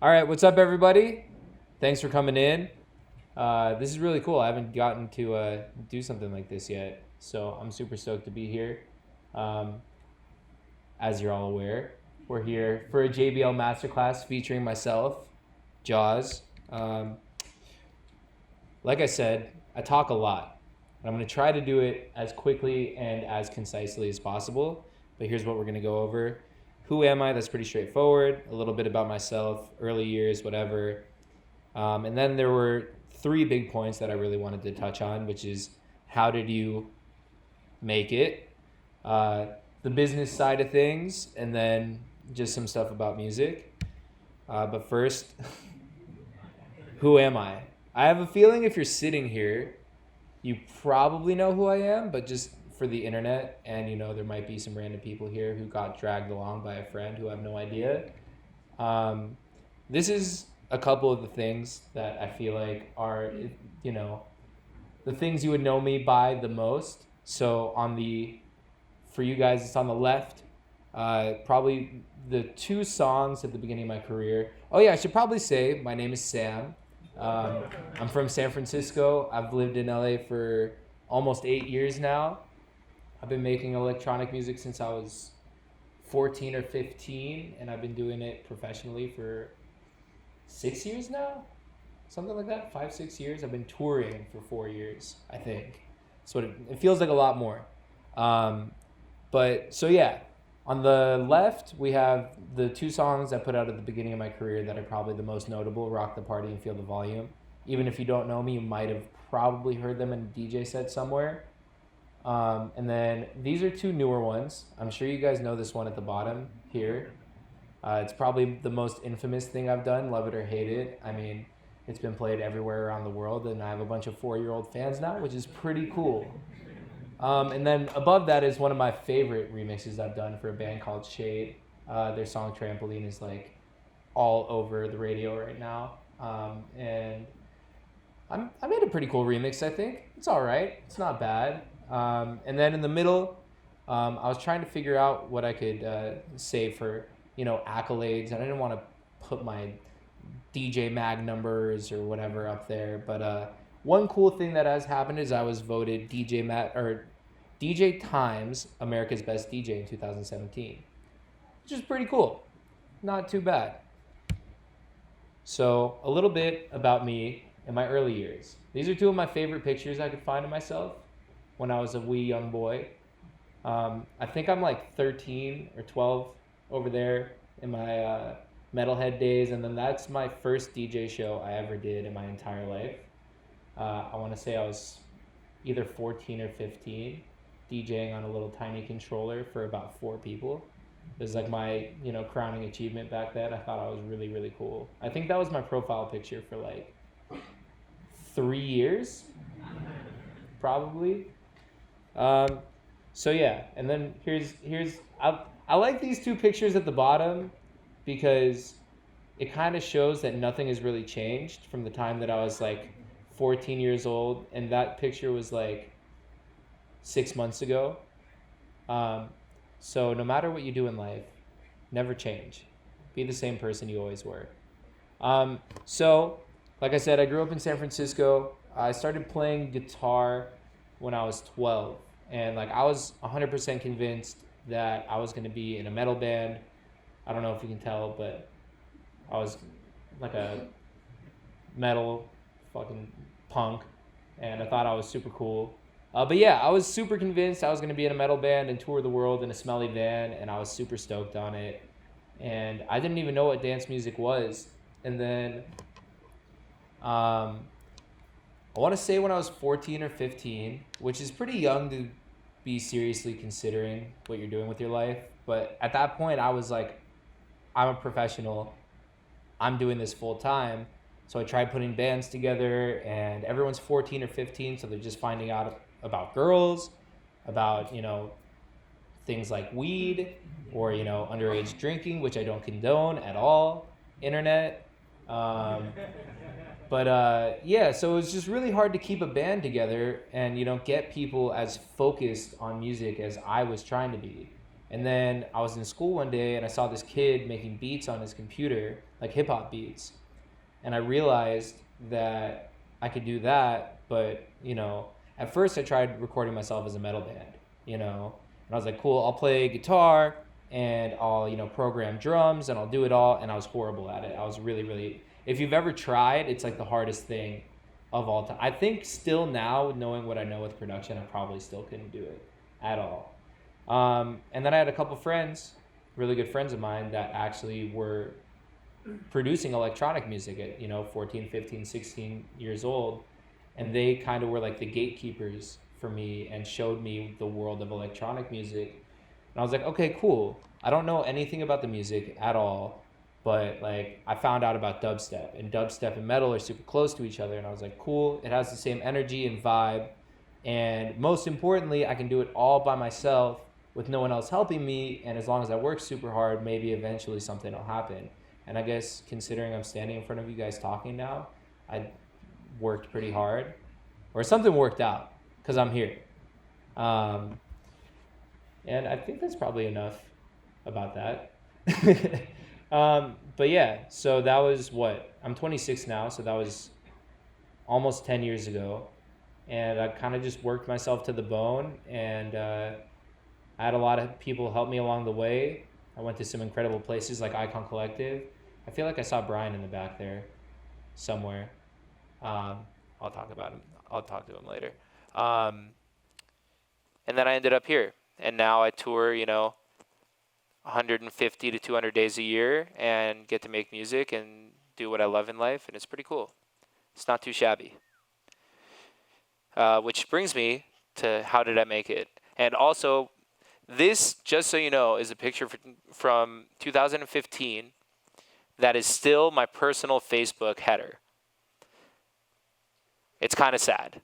All right, what's up, everybody? Thanks for coming in. This is really cool. I haven't gotten to do something like this yet, so I'm super stoked to be here. As you're all aware, we're here for a JBL masterclass featuring myself, Jauz. Like I said, I talk a lot. I'm going to try to do it as quickly and as concisely as possible, but here's what we're going to go over. Who am I? That's pretty straightforward. A little bit about myself, early years, whatever. And then there were three big points that I really wanted to touch on, which is how did you make it, the business side of things, and then just some stuff about music. But first, who am I? I have a feeling if you're sitting here, you probably know who I am, but just for the internet, and there might be some random people here who got dragged along by a friend who have no idea. This is a couple of the things that I feel like are, the things you would know me by the most. So for you guys, it's on the left, probably the two songs at the beginning of my career. Oh yeah, I should probably say my name is Sam. I'm from San Francisco. I've lived in LA for almost 8 years now. I've been making electronic music since I was 14 or 15, and I've been doing it professionally for 6 years now, something like that, 5-6 years. I've been touring for 4 years, I think. So it feels like a lot more. But so yeah, on the left we have the two songs I put out at the beginning of my career that are probably the most notable: Rock the Party and Feel the Volume. Even if you don't know me, you might have probably heard them in a DJ set somewhere. And then these are two newer ones. I'm sure you guys know this one at the bottom here. It's probably the most infamous thing I've done, Love It or Hate It. I mean, it's been played everywhere around the world, and I have a bunch of 4-year-old fans now, which is pretty cool. And then above that is one of my favorite remixes I've done for a band called Shade. Their song Trampoline is like all over the radio right now. And I made a pretty cool remix, I think. It's all right. It's not bad. And then in the middle, I was trying to figure out what I could say for, accolades. And I didn't want to put my DJ Mag numbers or whatever up there. But one cool thing that has happened is I was voted DJ Times America's Best DJ in 2017, which is pretty cool. Not too bad. So a little bit about me in my early years. These are two of my favorite pictures I could find of myself when I was a wee young boy. I think I'm like 13 or 12 over there in my metalhead days, and then that's my first DJ show I ever did in my entire life. I want to say I was either 14 or 15, DJing on a little tiny controller for about 4 people. It was like my, crowning achievement back then. I thought I was really, really cool. I think that was my profile picture for like 3 years, probably. So yeah, and then here's I like these two pictures at the bottom because it kind of shows that nothing has really changed from the time that I was like 14 years old, and that picture was like 6 months ago. So no matter what you do in life, never change. Be the same person you always were. So like I said, I grew up in San Francisco. I started playing guitar when I was 12, and like I was 100% convinced that I was going to be in a metal band. I don't know if you can tell, but I was like a metal fucking punk, and I thought I was super cool. But yeah, I was super convinced I was going to be in a metal band and tour the world in a smelly van, and I was super stoked on it. And I didn't even know what dance music was. And then I want to say when I was 14 or 15, which is pretty young to be seriously considering what you're doing with your life. But at that point, I was like, I'm a professional. I'm doing this full time. So I tried putting bands together, and everyone's 14 or 15, so they're just finding out about girls, about, things like weed or, underage drinking, which I don't condone at all, internet. Yeah, so it was just really hard to keep a band together and, get people as focused on music as I was trying to be. And then I was in school one day and I saw this kid making beats on his computer, like hip hop beats. And I realized that I could do that, but at first I tried recording myself as a metal band, and I was like, cool, I'll play guitar and I'll program drums and I'll do it all, and I was horrible at it. I was really, really. If you've ever tried, it's like the hardest thing of all time. I think still now, knowing what I know with production, I probably still couldn't do it at all. And then I had a couple friends, really good friends of mine, that actually were producing electronic music at 14, 15, 16 years old, and they kind of were like the gatekeepers for me and showed me the world of electronic music. And I was like, okay, cool, I don't know anything about the music at all, but like I found out about dubstep and metal are super close to each other, and I was like, cool, it has the same energy and vibe, and most importantly, I can do it all by myself with no one else helping me, and as long as I work super hard, maybe eventually something will happen. And I guess considering I'm standing in front of you guys talking now, I worked pretty hard, or something worked out, because I'm here. Um, and I think that's probably enough about that. But yeah, so that was what? I'm 26 now, so that was almost 10 years ago. And I kind of just worked myself to the bone, and I had a lot of people help me along the way. I went to some incredible places like Icon Collective. I feel like I saw Brian in the back there somewhere. I'll talk about him. I'll talk to him later. And then I ended up here. And now I tour, 150 to 200 days a year and get to make music and do what I love in life. And it's pretty cool. It's not too shabby. Which brings me to how did I make it? And also, this, just so you know, is a picture from 2015 that is still my personal Facebook header. It's kind of sad.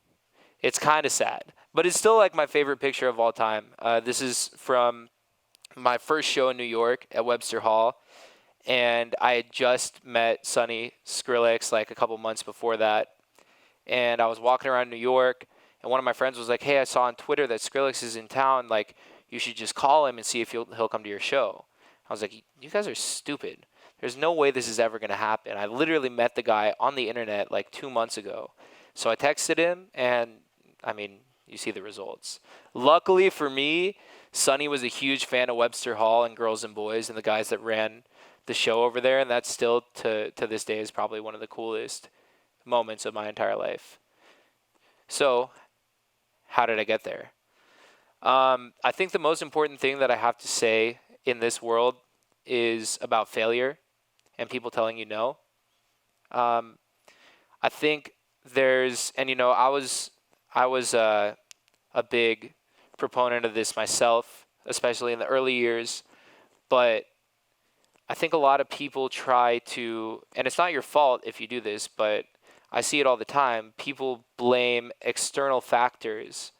But it's still like my favorite picture of all time. This is from my first show in New York at Webster Hall. And I had just met Sonny Skrillex like a couple months before that. And I was walking around New York, and one of my friends was like, hey, I saw on Twitter that Skrillex is in town. Like, you should just call him and see if he'll come to your show. I was like, you guys are stupid. There's no way this is ever going to happen. I literally met the guy on the internet like 2 months ago. So I texted him, and I mean, you see the results. Luckily for me, Sonny was a huge fan of Webster Hall and Girls and Boys and the guys that ran the show over there, and that still to this day is probably one of the coolest moments of my entire life. So how did I get there? I think the most important thing that I have to say in this world is about failure and people telling you no. I think there's, and I was a big proponent of this myself, especially in the early years, but I think a lot of people try to, and it's not your fault if you do this, but I see it all the time. People blame external factors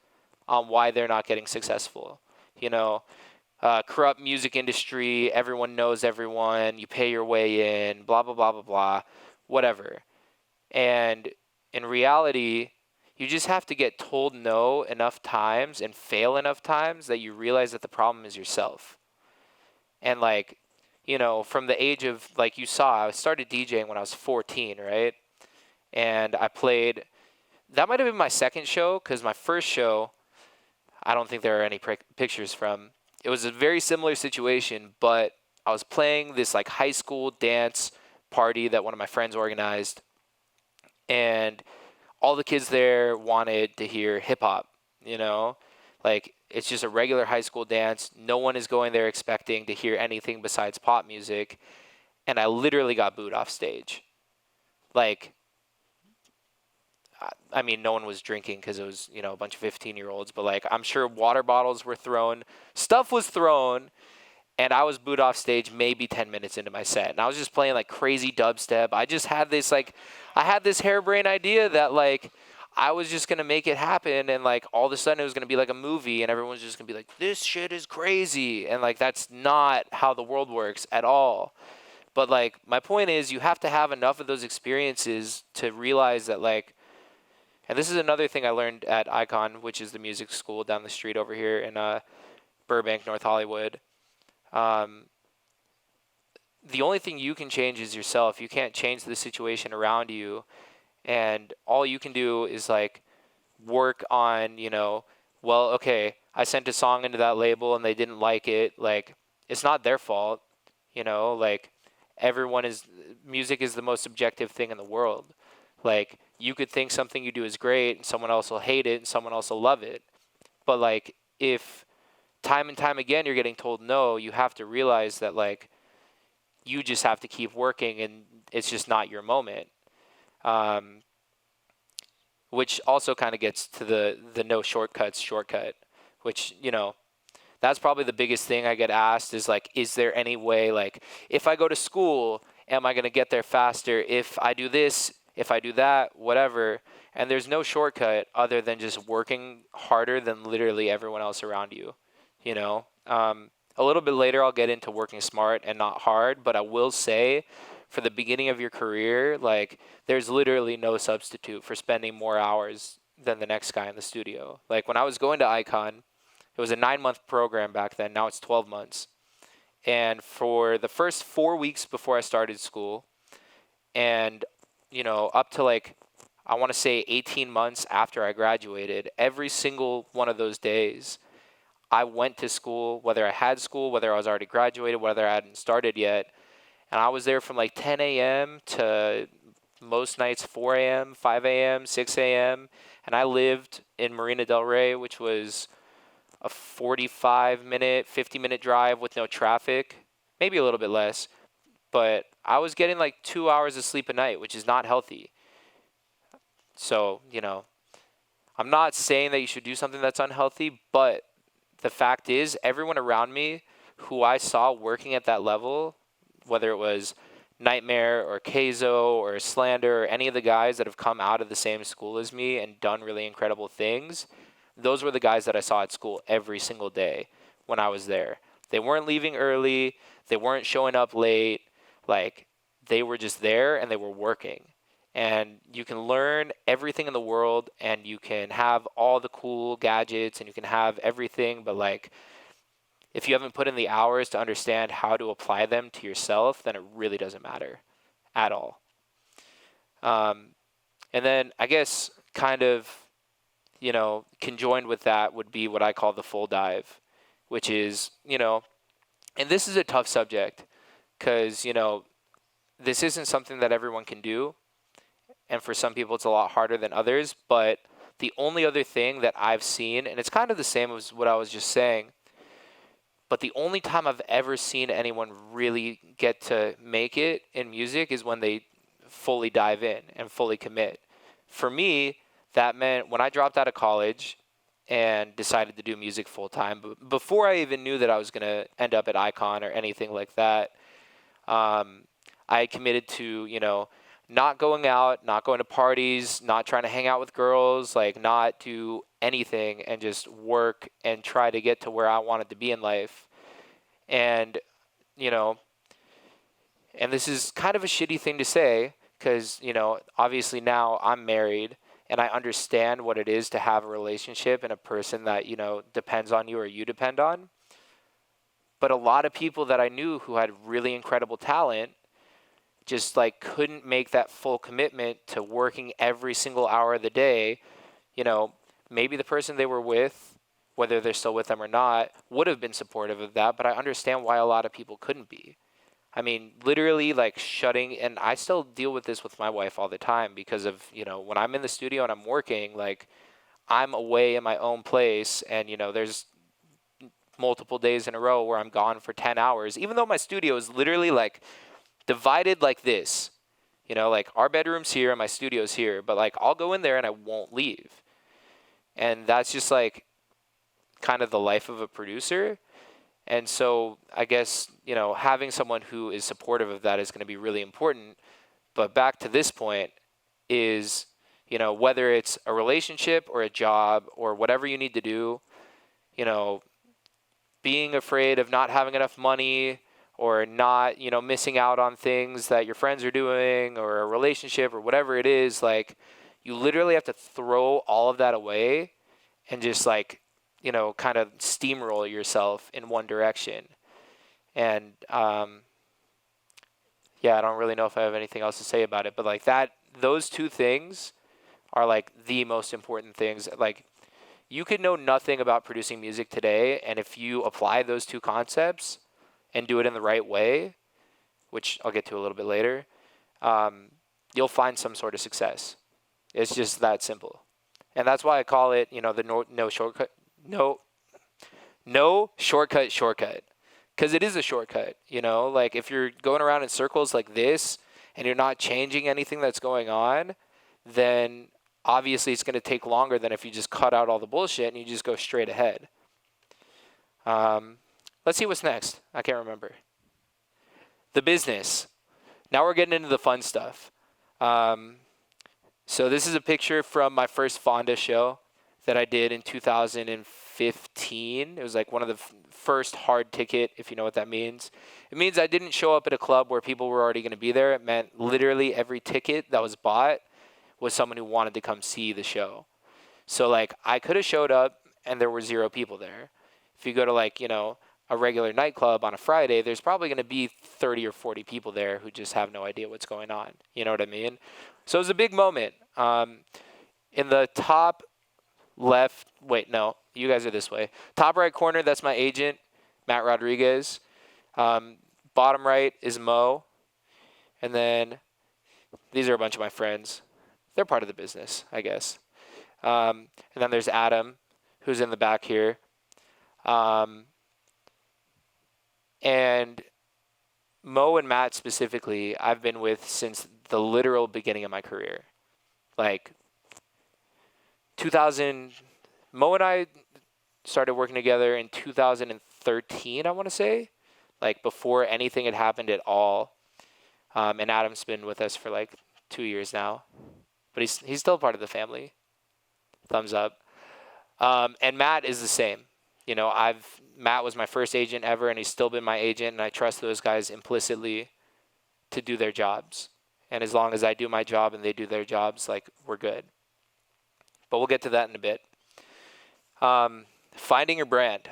on why they're not getting successful. Corrupt music industry, everyone knows everyone, you pay your way in, blah, blah, blah, blah, blah, whatever. And in reality, you just have to get told no enough times and fail enough times that you realize that the problem is yourself. And from the age of, like you saw, I started DJing when I was 14, right? And I played, that might have been my second show, because my first show, I don't think there are any pictures from. It was a very similar situation, but I was playing this like high school dance party that one of my friends organized, and all the kids there wanted to hear hip hop, like it's just a regular high school dance. No one is going there expecting to hear anything besides pop music. And I literally got booed off stage. Like, I mean, no one was drinking because it was, a bunch of 15-year-olds, but like, I'm sure water bottles were thrown, stuff was thrown, and I was booed off stage maybe 10 minutes into my set. And I was just playing like crazy dubstep. I just had this I had this harebrained idea that like, I was just going to make it happen, and like all of a sudden it was going to be like a movie, and everyone's just going to be like, this shit is crazy. And like, that's not how the world works at all. But like, my point is, you have to have enough of those experiences to realize that like, and this is another thing I learned at Icon, which is the music school down the street over here in Burbank, North Hollywood. the only thing you can change is yourself. You can't change the situation around you. And all you can do is like work on, well, okay, I sent a song into that label and they didn't like it. Like, it's not their fault, like music is the most subjective thing in the world. Like, you could think something you do is great and someone else will hate it and someone else will love it. But like, if time and time again you're getting told no, you have to realize that like, you just have to keep working and it's just not your moment. Which also kind of gets to the no shortcuts shortcut, which, that's probably the biggest thing I get asked is like, is there any way, like, if I go to school, am I going to get there faster? If I do this, if I do that, whatever. And there's no shortcut other than just working harder than literally everyone else around you, A little bit later, I'll get into working smart and not hard, but I will say for the beginning of your career, like, there's literally no substitute for spending more hours than the next guy in the studio. Like, when I was going to Icon, it was a 9-month program back then. Now it's 12 months. And for the first 4 weeks before I started school, and, up to like, I want to say 18 months after I graduated, every single one of those days, I went to school, whether I had school, whether I was already graduated, whether I hadn't started yet. And I was there from like 10 a.m. to most nights 4 a.m., 5 a.m., 6 a.m. And I lived in Marina Del Rey, which was a 45-minute, 50-minute drive with no traffic, maybe a little bit less. But I was getting like 2 hours of sleep a night, which is not healthy. So, I'm not saying that you should do something that's unhealthy, but the fact is everyone around me who I saw working at that level, whether it was Nightmare or Keizo or Slander or any of the guys that have come out of the same school as me and done really incredible things, those were the guys that I saw at school every single day when I was there. They weren't leaving early. They weren't showing up late. Like, they were just there and they were working. And you can learn everything in the world and you can have all the cool gadgets and you can have everything, but like, if you haven't put in the hours to understand how to apply them to yourself, then it really doesn't matter at all. And then I guess kind of, conjoined with that would be what I call the full dive, which is, and this is a tough subject because, this isn't something that everyone can do. And for some people, it's a lot harder than others. But the only other thing that I've seen, and it's kind of the same as what I was just saying, but the only time I've ever seen anyone really get to make it in music is when they fully dive in and fully commit. For me, that meant when I dropped out of college and decided to do music full time, before I even knew that I was going to end up at Icon or anything like that, I committed to, not going out, not going to parties, not trying to hang out with girls, like not do anything and just work and try to get to where I wanted to be in life. And, and this is kind of a shitty thing to say because, obviously now I'm married and I understand what it is to have a relationship and a person that, depends on you or you depend on. But a lot of people that I knew who had really incredible talent just like couldn't make that full commitment to working every single hour of the day. Maybe the person they were with, whether they're still with them or not, would have been supportive of that, but I understand why a lot of people couldn't be. I mean, literally like shutting, and I still deal with this with my wife all the time because of, when I'm in the studio and I'm working, like I'm away in my own place and, there's multiple days in a row where I'm gone for 10 hours, even though my studio is literally like divided like this, like our bedroom's here and my studio's here, but like I'll go in there and I won't leave. And that's just like kind of the life of a producer. And so I guess, having someone who is supportive of that is going to be really important. But back to this point is, whether it's a relationship or a job or whatever you need to do, being afraid of not having enough money or not, missing out on things that your friends are doing or a relationship or whatever it is, like you literally have to throw all of that away and just like, kind of steamroll yourself in one direction. And yeah, I don't really know if I have anything else to say about it, but like that, those two things are like the most important things. Like you could know nothing about producing music today, and if you apply those two concepts and do it in the right way, which I'll get to a little bit later, you'll find some sort of success. It's just that simple. And that's why I call it, the no shortcut, no shortcut. Because it is a shortcut, like if you're going around in circles like this and you're not changing anything that's going on, then obviously it's going to take longer than if you just cut out all the bullshit and you just go straight ahead. Let's see what's next. I can't remember. The business. Now we're getting into the fun stuff. So this is a picture from my first Fonda show that I did in 2015. It was like one of the first hard ticket, if you know what that means. It means I didn't show up at a club where people were already going to be there. It meant literally every ticket that was bought was someone who wanted to come see the show. So like I could have showed up and there were 0 people there. If you go to like, a regular nightclub on a Friday, there's probably going to be 30 or 40 people there who just have no idea what's going on. You know what I mean? So it was a big moment. In the top left, you guys are this way. Top right corner, that's my agent, Matt Rodriguez. Bottom right is Mo. And then these are a bunch of my friends. They're part of the business, I guess. And then there's Adam, who's in the back here. And Mo and Matt specifically, I've been with since the literal beginning of my career. Like 2000, Mo and I started working together in 2013, I want to say, like before anything had happened at all. And Adam's been with us for like 2 years now, but he's still part of the family. Thumbs up. And Matt is the same. Matt was my first agent ever, and he's still been my agent, and I trust those guys implicitly to do their jobs. And as long as I do my job and they do their jobs, like, we're good. But we'll get to that in a bit. Finding your brand.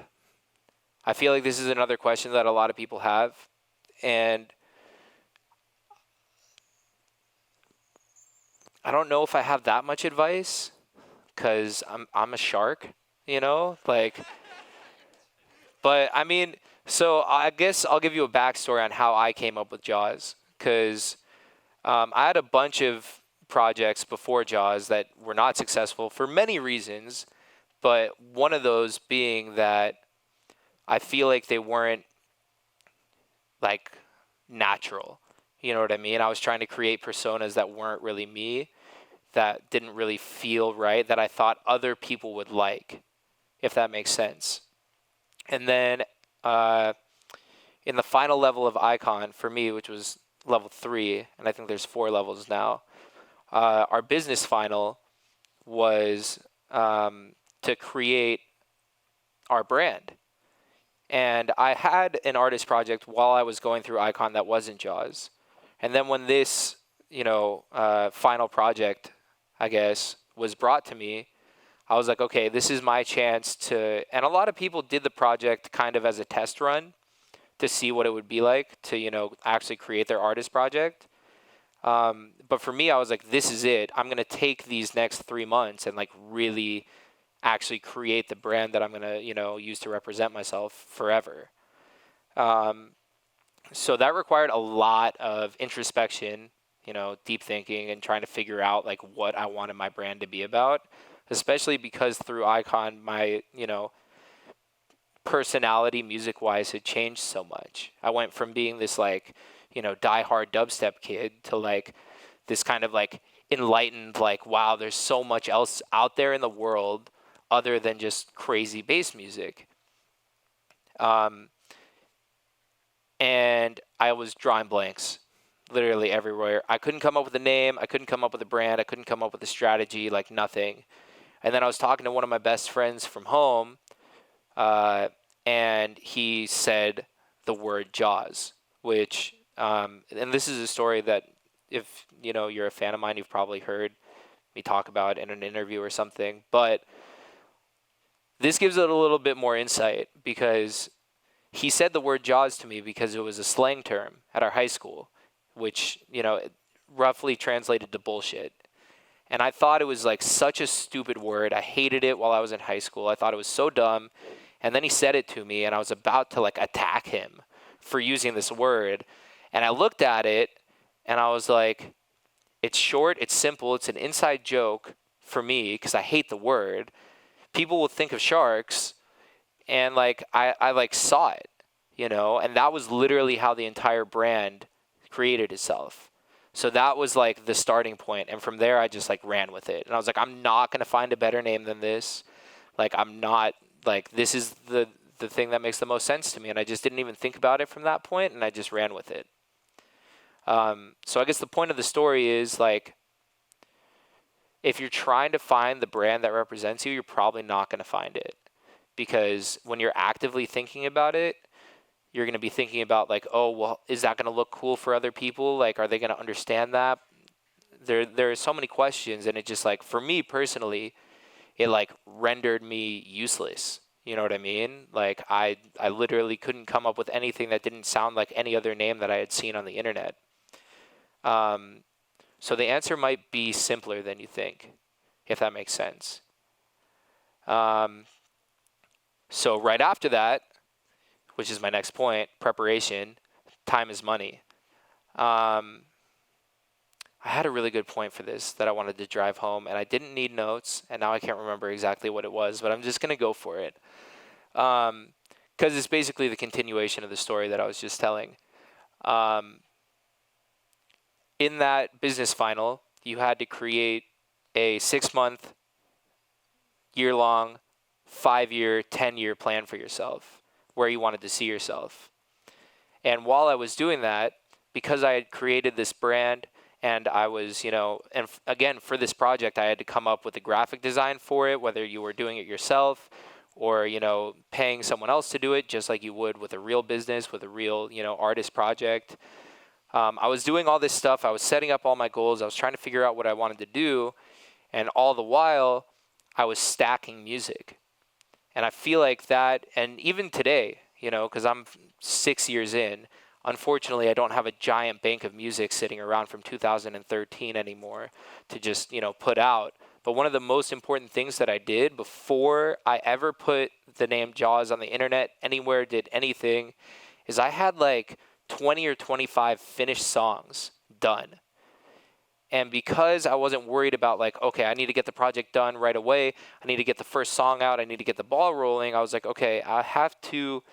I feel like this is another question that a lot of people have, and I don't know if I have that much advice, because I'm a shark, But, I mean, so I guess I'll give you a backstory on how I came up with Jauz. Because I had a bunch of projects before Jauz that were not successful for many reasons. But one of those being that I feel like they weren't, like, natural. You know what I mean? I was trying to create personas that weren't really me, that didn't really feel right, that I thought other people would like, if that makes sense. And then in the final level of Icon for me, which was level 3, and I think there's 4 levels now, our business final was to create our brand. And I had an artist project while I was going through Icon that wasn't Jauz. And then when this, final project, I guess, was brought to me, I was like, okay, this is my chance to, and a lot of people did the project kind of as a test run to see what it would be like to, actually create their artist project. But for me, I was like, this is it. I'm going to take these next 3 months and like really actually create the brand that I'm going to, use to represent myself forever. So that required a lot of introspection, deep thinking and trying to figure out like what I wanted my brand to be about. Especially because through Icon, my, personality music-wise had changed so much. I went from being this, like, die-hard dubstep kid to, like, this kind of, like, enlightened, like, wow, there's so much else out there in the world other than just crazy bass music. And I was drawing blanks literally everywhere. I couldn't come up with a name. I couldn't come up with a brand. I couldn't come up with a strategy, like nothing. And then I was talking to one of my best friends from home, and he said the word Jauz, which, and this is a story that if, you're a fan of mine, you've probably heard me talk about in an interview or something. But this gives it a little bit more insight because he said the word Jauz to me because it was a slang term at our high school. which, roughly translated to bullshit. And I thought it was like such a stupid word. I hated it while I was in high school. I thought it was so dumb. And then he said it to me, and I was about to like attack him for using this word. And I looked at it, and I was like, it's short, it's simple, it's an inside joke for me because I hate the word. People will think of sharks, and like I like saw it, and that was literally how the entire brand created itself. So that was like the starting point, and from there I just like ran with it. And I was like, I'm not going to find a better name than this. Like, I'm not, like, this is the thing that makes the most sense to me. And I just didn't even think about it from that point, and I just ran with it. So I guess the point of the story is, like, if you're trying to find the brand that represents you, you're probably not going to find it. Because when you're actively thinking about it, you're going to be thinking about, like, oh, well, is that going to look cool for other people? Like, are they going to understand that? There are so many questions, and it just, like, for me personally, it, like, rendered me useless. You know what I mean? Like, I literally couldn't come up with anything that didn't sound like any other name that I had seen on the internet. So the answer might be simpler than you think, if that makes sense. So right after that, which is my next point, preparation, time is money. I had a really good point for this that I wanted to drive home, and I didn't need notes, and now I can't remember exactly what it was, but I'm just going to go for it. Because it's basically the continuation of the story that I was just telling. In that business final, you had to create a 6-month, year-long, 5-year, 10-year plan for yourself, where you wanted to see yourself. And while I was doing that, because I had created this brand, and I was, again, for this project, I had to come up with a graphic design for it, whether you were doing it yourself or, paying someone else to do it, just like you would with a real business, with a real, artist project. I was doing all this stuff. I was setting up all my goals. I was trying to figure out what I wanted to do. And all the while, I was stacking music. And I feel like that, and even today, because I'm 6 years in, unfortunately, I don't have a giant bank of music sitting around from 2013 anymore to just, put out. But one of the most important things that I did before I ever put the name Jauz on the internet, anywhere, did anything, is I had like 20 or 25 finished songs done. And because I wasn't worried about, like, okay, I need to get the project done right away, I need to get the first song out, I need to get the ball rolling, I was like, okay, I have to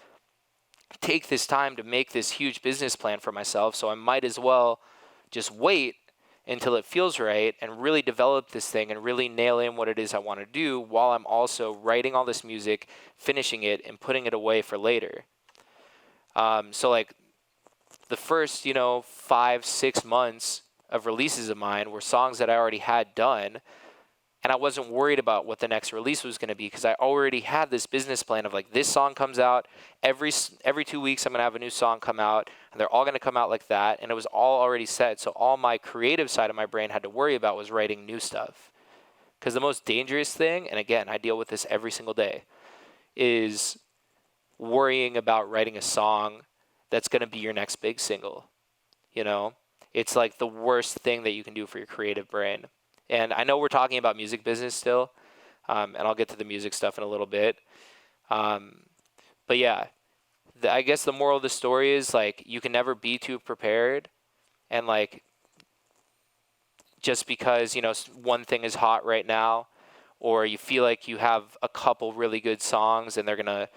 take this time to make this huge business plan for myself, so I might as well just wait until it feels right and really develop this thing and really nail in what it is I want to do while I'm also writing all this music, finishing it, and putting it away for later. So, like, the first, 5-6 months of releases of mine were songs that I already had done, and I wasn't worried about what the next release was going to be because I already had this business plan of, like, this song comes out every 2 weeks, I'm going to have a new song come out, and they're all going to come out like that, and it was all already set. So all my creative side of my brain had to worry about was writing new stuff. Because the most dangerous thing, and again, I deal with this every single day, is worrying about writing a song that's going to be your next big single. It's like the worst thing that you can do for your creative brain. And I know we're talking about music business still, and I'll get to the music stuff in a little bit. But yeah, I guess the moral of the story is, like, you can never be too prepared. And, like, just because, one thing is hot right now, or you feel like you have a couple really good songs and they're going to,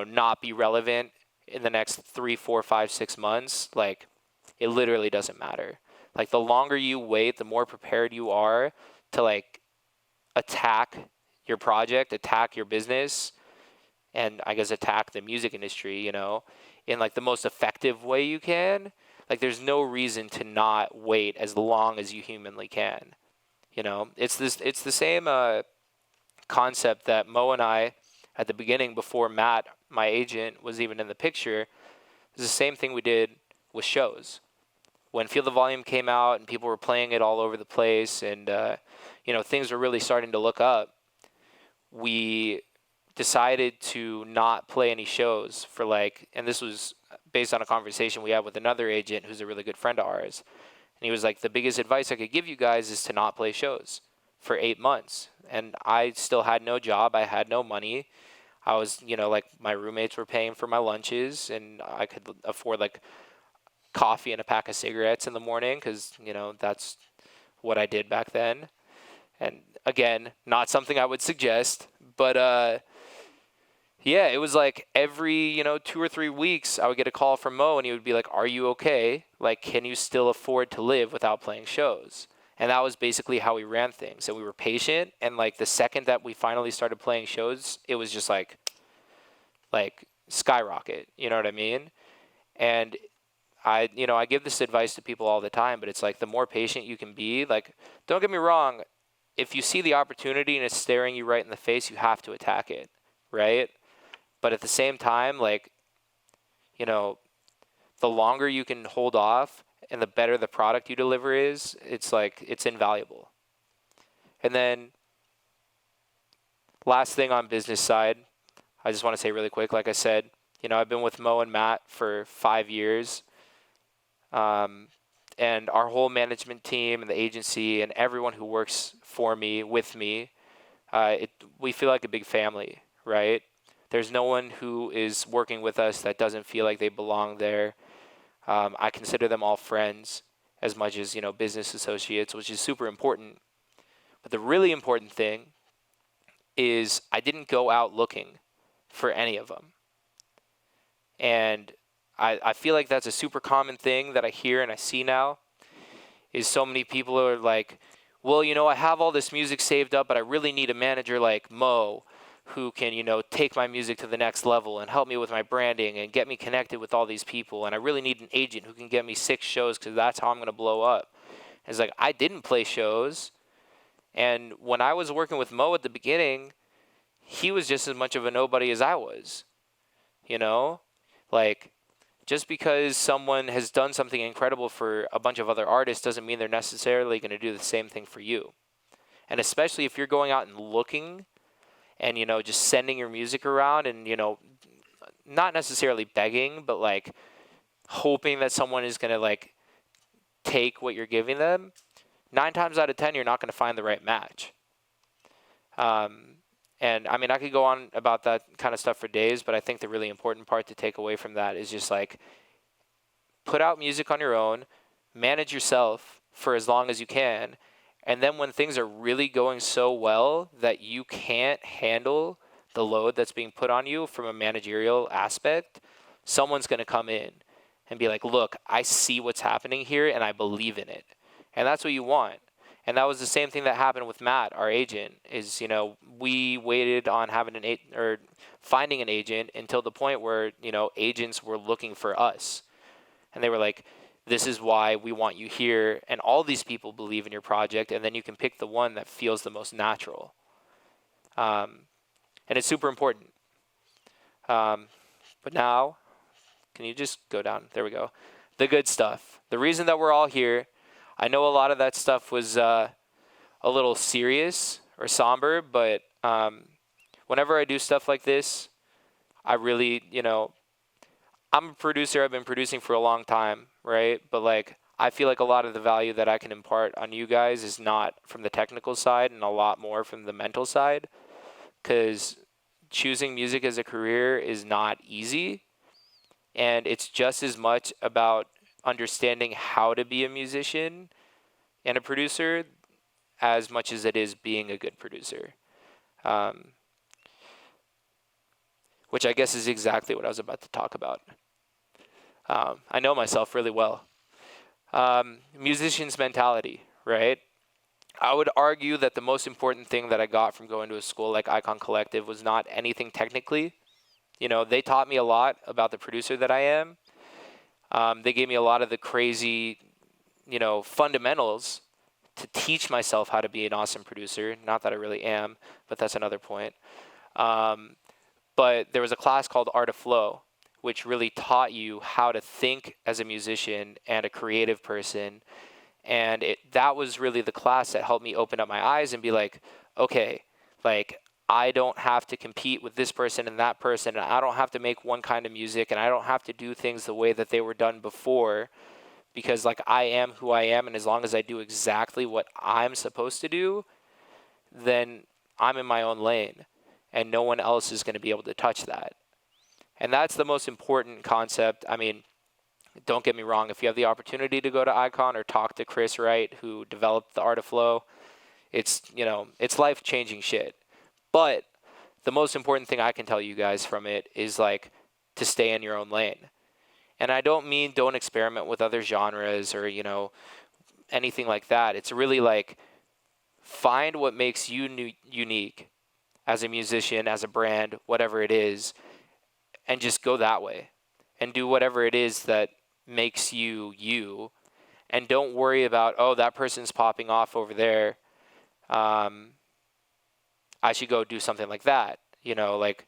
not be relevant in the next 3, 4, 5, 6 months, like, it literally doesn't matter. Like, the longer you wait, the more prepared you are to, like, attack your project, attack your business, and I guess attack the music industry, in, like, the most effective way you can. Like, there's no reason to not wait as long as you humanly can. It's the same concept that Mo and I, at the beginning, before Matt, my agent, was even in the picture, it's the same thing we did with shows. When Feel the Volume came out and people were playing it all over the place and, things were really starting to look up, we decided to not play any shows for, like, and this was based on a conversation we had with another agent who's a really good friend of ours. And he was like, the biggest advice I could give you guys is to not play shows for 8 months. And I still had no job. I had no money. I was, like my roommates were paying for my lunches, and I could afford like coffee and a pack of cigarettes in the morning because, that's what I did back then. And again, not something I would suggest, but yeah, it was like every, 2 or 3 weeks I would get a call from Mo, and he would be like, are you okay? Like, can you still afford to live without playing shows? And that was basically how we ran things. And we were patient. And like the second that we finally started playing shows, it was just like skyrocket. You know what I mean? And I give this advice to people all the time, but it's like the more patient you can be, like, don't get me wrong. If you see the opportunity and it's staring you right in the face, you have to attack it, right? But at the same time, like, the longer you can hold off and the better the product you deliver is, it's like, it's invaluable. And then last thing on business side, I just want to say really quick, like I said, I've been with Mo and Matt for 5 years. And our whole management team and the agency and everyone who works for me, with me, we feel like a big family, right? There's no one who is working with us that doesn't feel like they belong there. I consider them all friends as much as, business associates, which is super important. But the really important thing is I didn't go out looking for any of them. And I feel like that's a super common thing that I hear and I see now, is so many people are like, well, I have all this music saved up, but I really need a manager like Mo who can, take my music to the next level and help me with my branding and get me connected with all these people. And I really need an agent who can get me 6 shows because that's how I'm going to blow up. And it's like, I didn't play shows. And when I was working with Mo at the beginning, he was just as much of a nobody as I was, like, just because someone has done something incredible for a bunch of other artists doesn't mean they're necessarily going to do the same thing for you. And especially if you're going out and looking and, just sending your music around and, not necessarily begging, but like hoping that someone is going to like take what you're giving them, 9 times out of 10, you're not going to find the right match. And I mean, I could go on about that kind of stuff for days, but I think the really important part to take away from that is just like, put out music on your own, manage yourself for as long as you can. And then when things are really going so well that you can't handle the load that's being put on you from a managerial aspect, someone's going to come in and be like, look, I see what's happening here and I believe in it. And that's what you want. And that was the same thing that happened with Matt, our agent, is, we waited on having finding an agent until the point where, agents were looking for us. And they were like, this is why we want you here. And all these people believe in your project. And then you can pick the one that feels the most natural. And it's super important. But now, can you just go down? There we go. The good stuff. The reason that we're all here, I know a lot of that stuff was a little serious or somber, but whenever I do stuff like this, I really, I'm a producer. I've been producing for a long time, right? But like, I feel like a lot of the value that I can impart on you guys is not from the technical side and a lot more from the mental side, because choosing music as a career is not easy. And it's just as much about understanding how to be a musician and a producer as much as it is being a good producer. Which I guess is exactly what I was about to talk about. I know myself really well. Musician's mentality, right? I would argue that the most important thing that I got from going to a school like Icon Collective was not anything technically. They taught me a lot about the producer that I am. They gave me a lot of the crazy, fundamentals to teach myself how to be an awesome producer. Not that I really am, but that's another point. But there was a class called Art of Flow, which really taught you how to think as a musician and a creative person. And that was really the class that helped me open up my eyes and be like, okay, like, I don't have to compete with this person and that person, and I don't have to make one kind of music, and I don't have to do things the way that they were done before, because like I am who I am, and as long as I do exactly what I'm supposed to do, then I'm in my own lane, and no one else is going to be able to touch that. And that's the most important concept. I mean, don't get me wrong, if you have the opportunity to go to Icon or talk to Chris Wright, who developed the Art of Flow, it's, you know, it's life-changing shit. But the most important thing I can tell you guys from it is like to stay in your own lane. And I don't mean don't experiment with other genres or, you know, anything like that. It's really like find what makes you unique as a musician, as a brand, whatever it is, and just go that way and do whatever it is that makes you you. And don't worry about, oh, that person's popping off over there. I should go do something like that. You know, like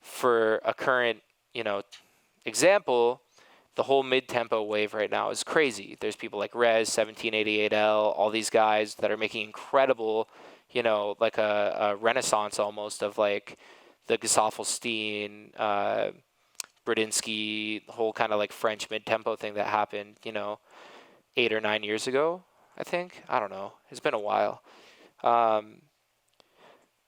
for a current, you know, example, the whole mid-tempo wave right now is crazy. There's people like Rez, 1788L, all these guys that are making incredible, you know, like a renaissance almost of like the Gesaffelstein, Brudinski, the whole kind of like French mid-tempo thing that happened, you know, 8 or 9 years ago, I think. I don't know. It's been a while.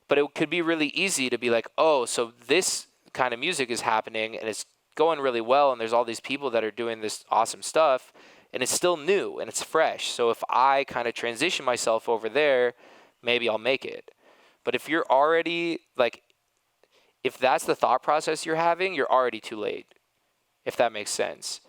But it could be really easy to be like, oh, so this kind of music is happening and it's going really well, and there's all these people that are doing this awesome stuff, and it's still new and it's fresh. So if I kind of transition myself over there, maybe I'll make it. But if you're already like, if that's the thought process you're having, you're already too late, if that makes sense.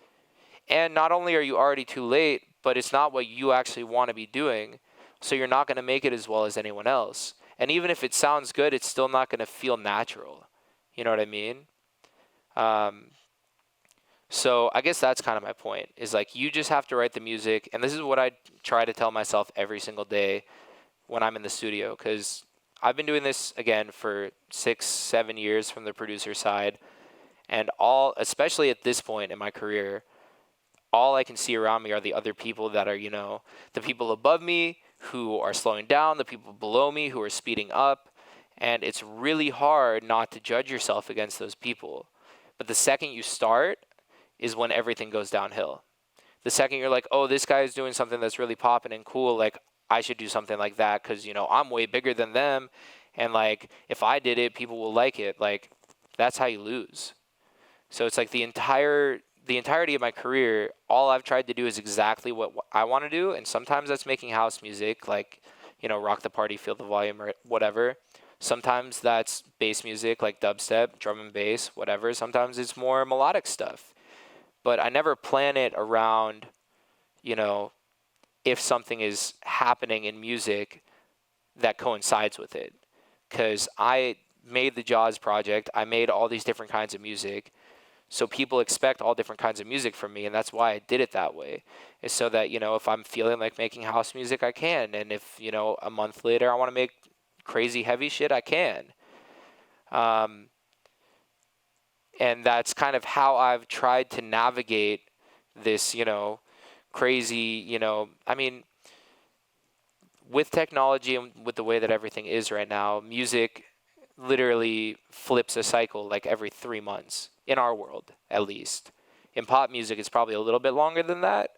And not only are you already too late, but it's not what you actually want to be doing. So you're not going to make it as well as anyone else. And even if it sounds good, it's still not going to feel natural. You know what I mean? So I guess that's kind of my point, is like you just have to write the music. And this is what I try to tell myself every single day when I'm in the studio, because I've been doing this, again, for 6-7 years from the producer side. And especially at this point in my career, all I can see around me are the other people that are, you know, the people above me who are slowing down, the people below me who are speeding up. And it's really hard not to judge yourself against those people. But the second you start is when everything goes downhill. The second you're like, oh, this guy is doing something that's really popping and cool, like I should do something like that because, you know, I'm way bigger than them. And like, if I did it, people will like it. Like, that's how you lose. So it's like the entirety of my career, all I've tried to do is exactly what I want to do. And sometimes that's making house music, like, you know, rock the party, feel the volume, or whatever. Sometimes that's bass music, like dubstep, drum and bass, whatever. Sometimes it's more melodic stuff. But I never plan it around, you know, if something is happening in music that coincides with it. Because I made the Jauz project. I made all these different kinds of music. So people expect all different kinds of music from me, and that's why I did it that way. Is so that, you know, if I'm feeling like making house music, I can. And if, you know, a month later I want to make crazy heavy shit, I can. And that's kind of how I've tried to navigate this, you know, crazy, you know, I mean, with technology and with the way that everything is right now, music literally flips a cycle like every 3 months, in our world, at least. In pop music, it's probably a little bit longer than that,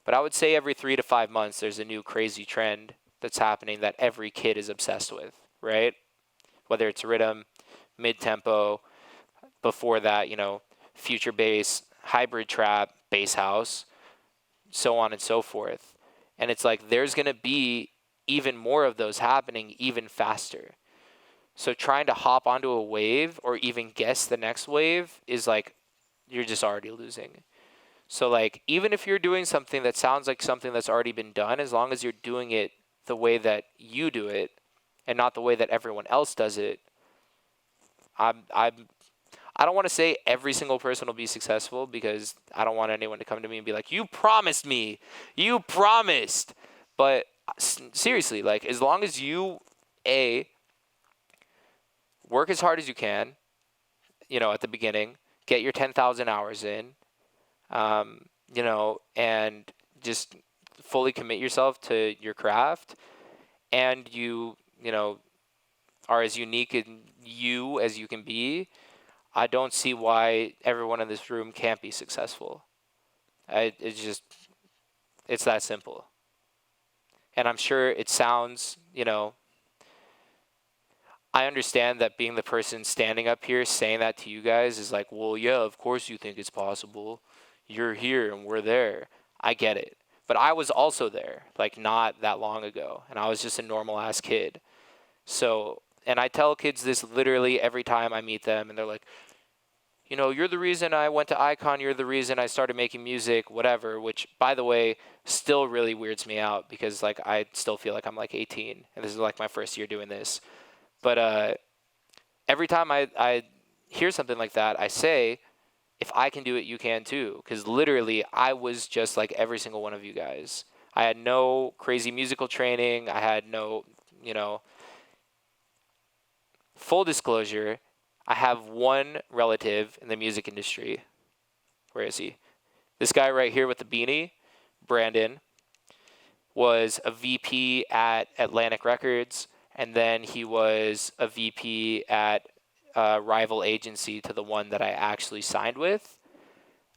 but I would say every 3 to 5 months, there's a new crazy trend that's happening that every kid is obsessed with, right? Whether it's rhythm, mid-tempo, before that, you know, future bass, hybrid trap, bass house, so on and so forth. And it's like there's going to be even more of those happening even faster. So trying to hop onto a wave or even guess the next wave is like, you're just already losing. So like, even if you're doing something that sounds like something that's already been done, as long as you're doing it the way that you do it and not the way that everyone else does it, I don't want to say every single person will be successful, because I don't want anyone to come to me and be like, you promised me, you promised. But seriously, like, as long as you, work as hard as you can, you know, at the beginning, get your 10,000 hours in, you know, and just fully commit yourself to your craft, and you know, are as unique in you as you can be, I don't see why everyone in this room can't be successful. It's that simple. And I'm sure it sounds, I understand that being the person standing up here saying that to you guys is like, well, yeah, of course you think it's possible. You're here and we're there. I get it. But I was also there, like not that long ago. And I was just a normal ass kid. So, and I tell kids this literally every time I meet them. And they're like, you're the reason I went to Icon. You're the reason I started making music, whatever, which, by the way, still really weirds me out because, like, I still feel like I'm, like, 18. And this is, like, my first year doing this. But every time I hear something like that, I say, if I can do it, you can too. Because literally, I was just like every single one of you guys. I had no crazy musical training. I had no, full disclosure, I have one relative in the music industry. Where is he? This guy right here with the beanie, Brandon, was a VP at Atlantic Records, and then he was a VP at a rival agency to the one that I actually signed with.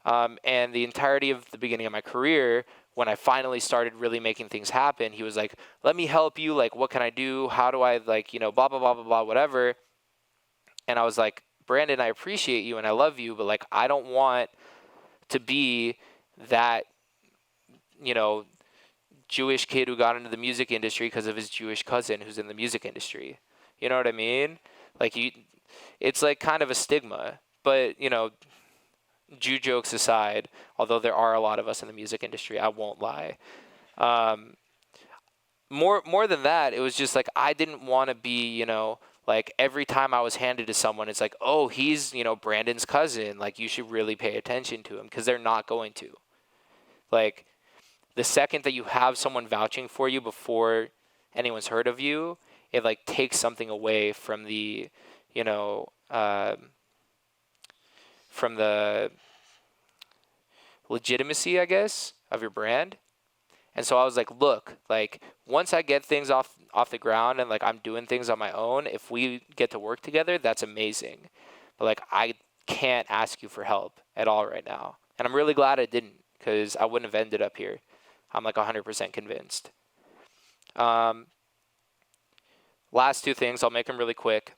And the entirety of the beginning of my career, when I finally started really making things happen, he was like, let me help you. Like, what can I do? How do I, like, blah, blah, blah, blah, blah, whatever. And I was like, Brandon, I appreciate you and I love you, but, like, I don't want to be that, Jewish kid who got into the music industry because of his Jewish cousin who's in the music industry. You know what I mean? Like, it's like kind of a stigma. But, Jew jokes aside, although there are a lot of us in the music industry, I won't lie. More than that, it was just like I didn't want to be, like every time I was handed to someone, it's like, oh, he's, Brandon's cousin. Like, you should really pay attention to him, because they're not going to. Like, the second that you have someone vouching for you before anyone's heard of you, it, like, takes something away from the, from the legitimacy, I guess, of your brand. And so I was like, look, like, once I get things off the ground and, like, I'm doing things on my own, if we get to work together, that's amazing. But, like, I can't ask you for help at all right now. And I'm really glad I didn't, because I wouldn't have ended up here. I'm, like, 100% convinced. Last two things, I'll make them really quick,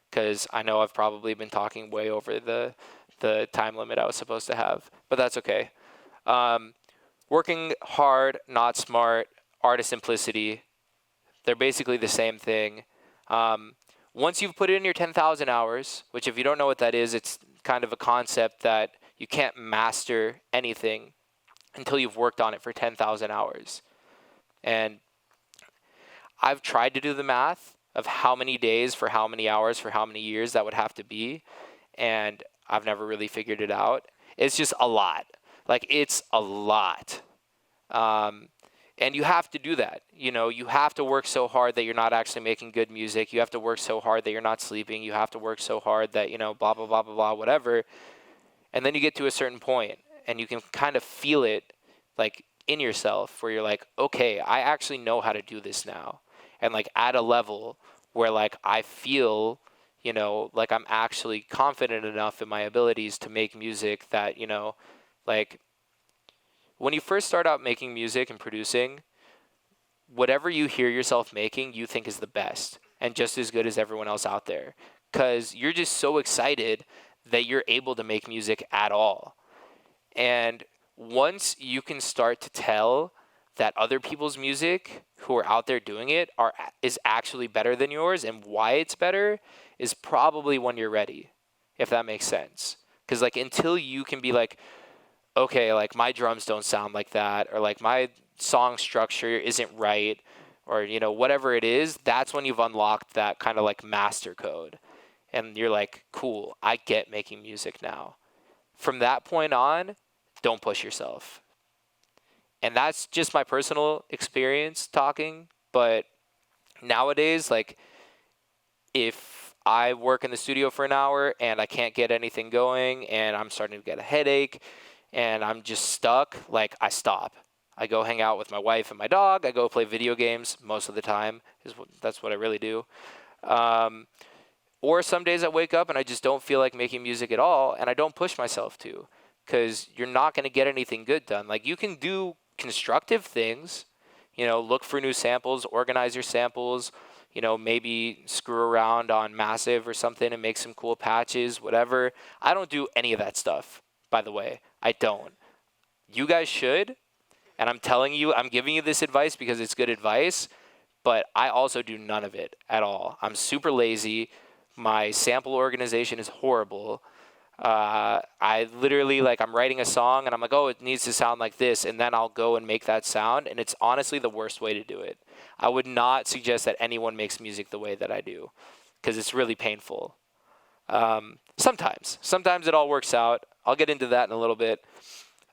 because I know I've probably been talking way over the time limit I was supposed to have, but that's okay. Working hard, not smart, art of simplicity, they're basically the same thing. Once you've put in your 10,000 hours, which if you don't know what that is, it's kind of a concept that you can't master anything until you've worked on it for 10,000 hours. And I've tried to do the math of how many days for how many hours for how many years that would have to be, and I've never really figured it out. It's just a lot. Like, it's a lot. And you have to do that. You have to work so hard that you're not actually making good music. You have to work so hard that you're not sleeping. You have to work so hard that, blah, blah, blah, blah, blah, whatever. And then you get to a certain point and you can kind of feel it, like, in yourself where you're like, okay, I actually know how to do this now. And, like, at a level where, like, I feel, like I'm actually confident enough in my abilities to make music that, like, when you first start out making music and producing, whatever you hear yourself making, you think is the best and just as good as everyone else out there. Because you're just so excited that you're able to make music at all. And once you can start to tell that other people's music who are out there doing it is actually better than yours, and why it's better is probably when you're ready, if that makes sense. Because, like, until you can be like, okay, like, my drums don't sound like that, or, like, my song structure isn't right, or, whatever it is, that's when you've unlocked that kind of, like, master code. And you're like, cool, I get making music now. From that point on, don't push yourself. And that's just my personal experience talking. But nowadays, like, if I work in the studio for an hour and I can't get anything going and I'm starting to get a headache and I'm just stuck, like, I stop. I go hang out with my wife and my dog. I go play video games most of the time. That's what I really do. Or some days I wake up and I just don't feel like making music at all, and I don't push myself to, because you're not going to get anything good done. Like, you can do constructive things, look for new samples, organize your samples, maybe screw around on Massive or something and make some cool patches, whatever. I don't do any of that stuff, by the way. I don't. You guys should, and I'm telling you, I'm giving you this advice because it's good advice, but I also do none of it at all. I'm super lazy. My sample organization is horrible. I literally, like, I'm writing a song and I'm like, oh, it needs to sound like this, and then I'll go and make that sound, and it's honestly the worst way to do it. I would not suggest that anyone makes music the way that I do, because it's really painful. Sometimes it all works out. I'll get into that in a little bit.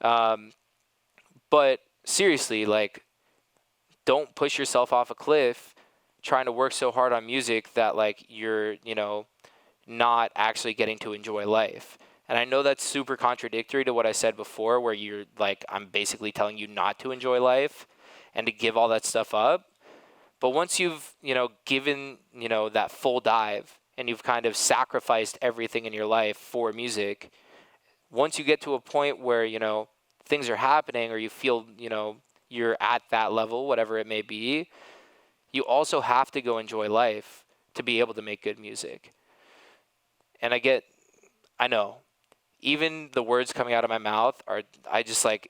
But seriously, like, don't push yourself off a cliff trying to work so hard on music that, like, you're, not actually getting to enjoy life. And I know that's super contradictory to what I said before, where you're like, I'm basically telling you not to enjoy life and to give all that stuff up. But once you've, given, that full dive and you've kind of sacrificed everything in your life for music, once you get to a point where, things are happening, or you feel, you're at that level, whatever it may be, you also have to go enjoy life to be able to make good music. And I know, even the words coming out of my mouth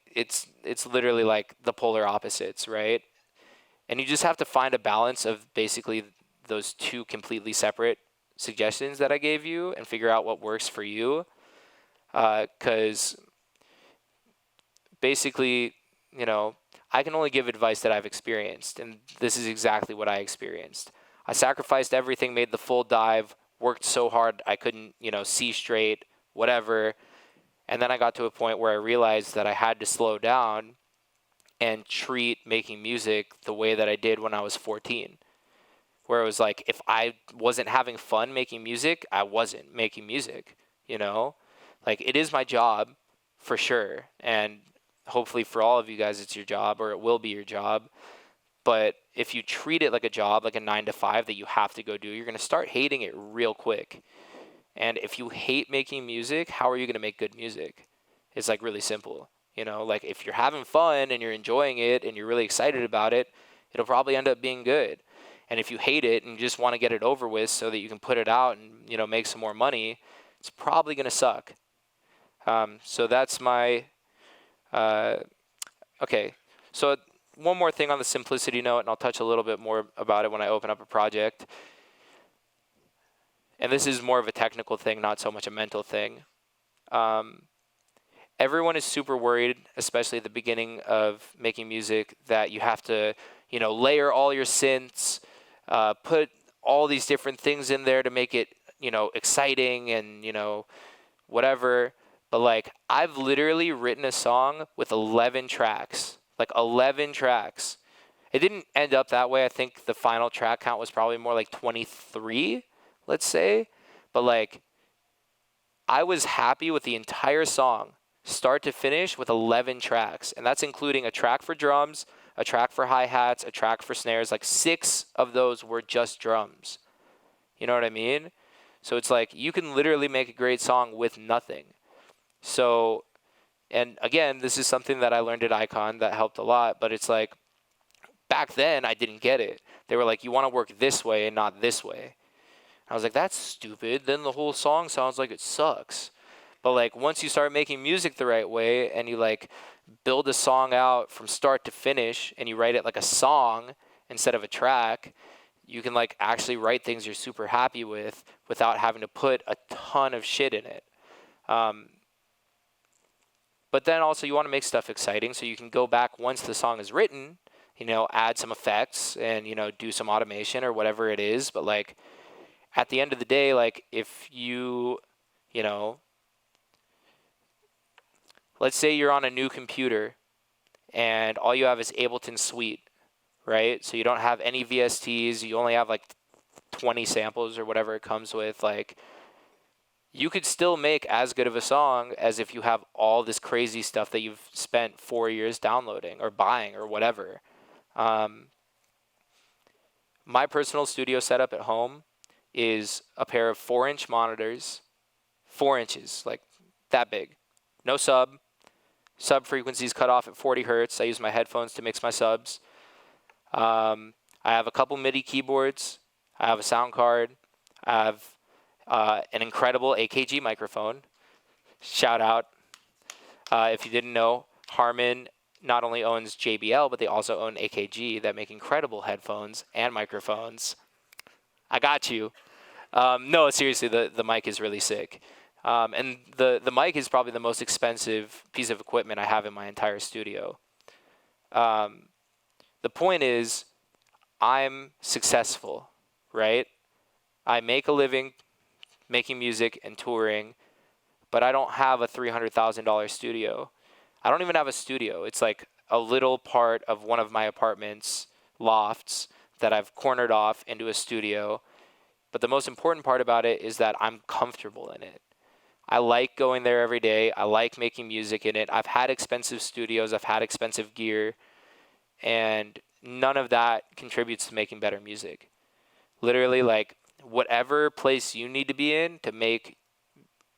it's literally like the polar opposites, right? And you just have to find a balance of basically those two completely separate suggestions that I gave you and figure out what works for you. Because basically, I can only give advice that I've experienced, and this is exactly what I experienced. I sacrificed everything, made the full dive, worked so hard I couldn't, see straight, whatever. And then I got to a point where I realized that I had to slow down and treat making music the way that I did when I was 14. Where it was like, if I wasn't having fun making music, I wasn't making music, Like, it is my job, for sure. And hopefully for all of you guys, it's your job, or it will be your job. But if you treat it like a job, like a 9 to 5 that you have to go do, you're going to start hating it real quick. And if you hate making music, how are you going to make good music? It's like really simple. Like, if you're having fun and you're enjoying it and you're really excited about it, it'll probably end up being good. And if you hate it and just want to get it over with so that you can put it out and, make some more money, it's probably going to suck. So that's my, okay. So one more thing on the simplicity note, and I'll touch a little bit more about it when I open up a project. And this is more of a technical thing, not so much a mental thing. Everyone is super worried, especially at the beginning of making music, that you have to, layer all your synths, put all these different things in there to make it, exciting and, whatever. But, like, I've literally written a song with 11 tracks. Like, 11 tracks. It didn't end up that way. I think the final track count was probably more like 23, let's say. But, like, I was happy with the entire song, start to finish, with 11 tracks. And that's including a track for drums, a track for hi-hats, a track for snares. Like, 6 of those were just drums. You know what I mean? So it's like, you can literally make a great song with nothing. So, and again, this is something that I learned at Icon that helped a lot, but it's like, back then I didn't get it. They were like, you want to work this way and not this way. I was like, that's stupid. Then the whole song sounds like it sucks. But, like, once you start making music the right way and you, like, build a song out from start to finish and you write it like a song instead of a track, you can, like, actually write things you're super happy with without having to put a ton of shit in it. But then also you want to make stuff exciting, so you can go back once the song is written, add some effects and, do some automation or whatever it is. But, like, at the end of the day, like, if you, let's say you're on a new computer and all you have is Ableton Suite, right? So you don't have any VSTs, you only have like 20 samples or whatever it comes with. Like, you could still make as good of a song as if you have all this crazy stuff that you've spent 4 years downloading or buying or whatever. My personal studio setup at home, is a pair of 4-inch monitors, 4 inches, like that big. No sub. Sub frequencies cut off at 40 hertz. I use my headphones to mix my subs. I have a couple MIDI keyboards. I have a sound card. I have an incredible AKG microphone. Shout out. If you didn't know, Harman not only owns JBL, but they also own AKG that make incredible headphones and microphones. I got you. No, seriously, the mic is really sick. And the mic is probably the most expensive piece of equipment I have in my entire studio. The point is, I'm successful, right? I make a living making music and touring, but I don't have a $300,000 studio. I don't even have a studio. It's like a little part of one of my apartment's lofts that I've cornered off into a studio. But the most important part about it is that I'm comfortable in it. I like going there every day. I like making music in it. I've had expensive studios. I've had expensive gear. And none of that contributes to making better music. Literally, like, whatever place you need to be in to make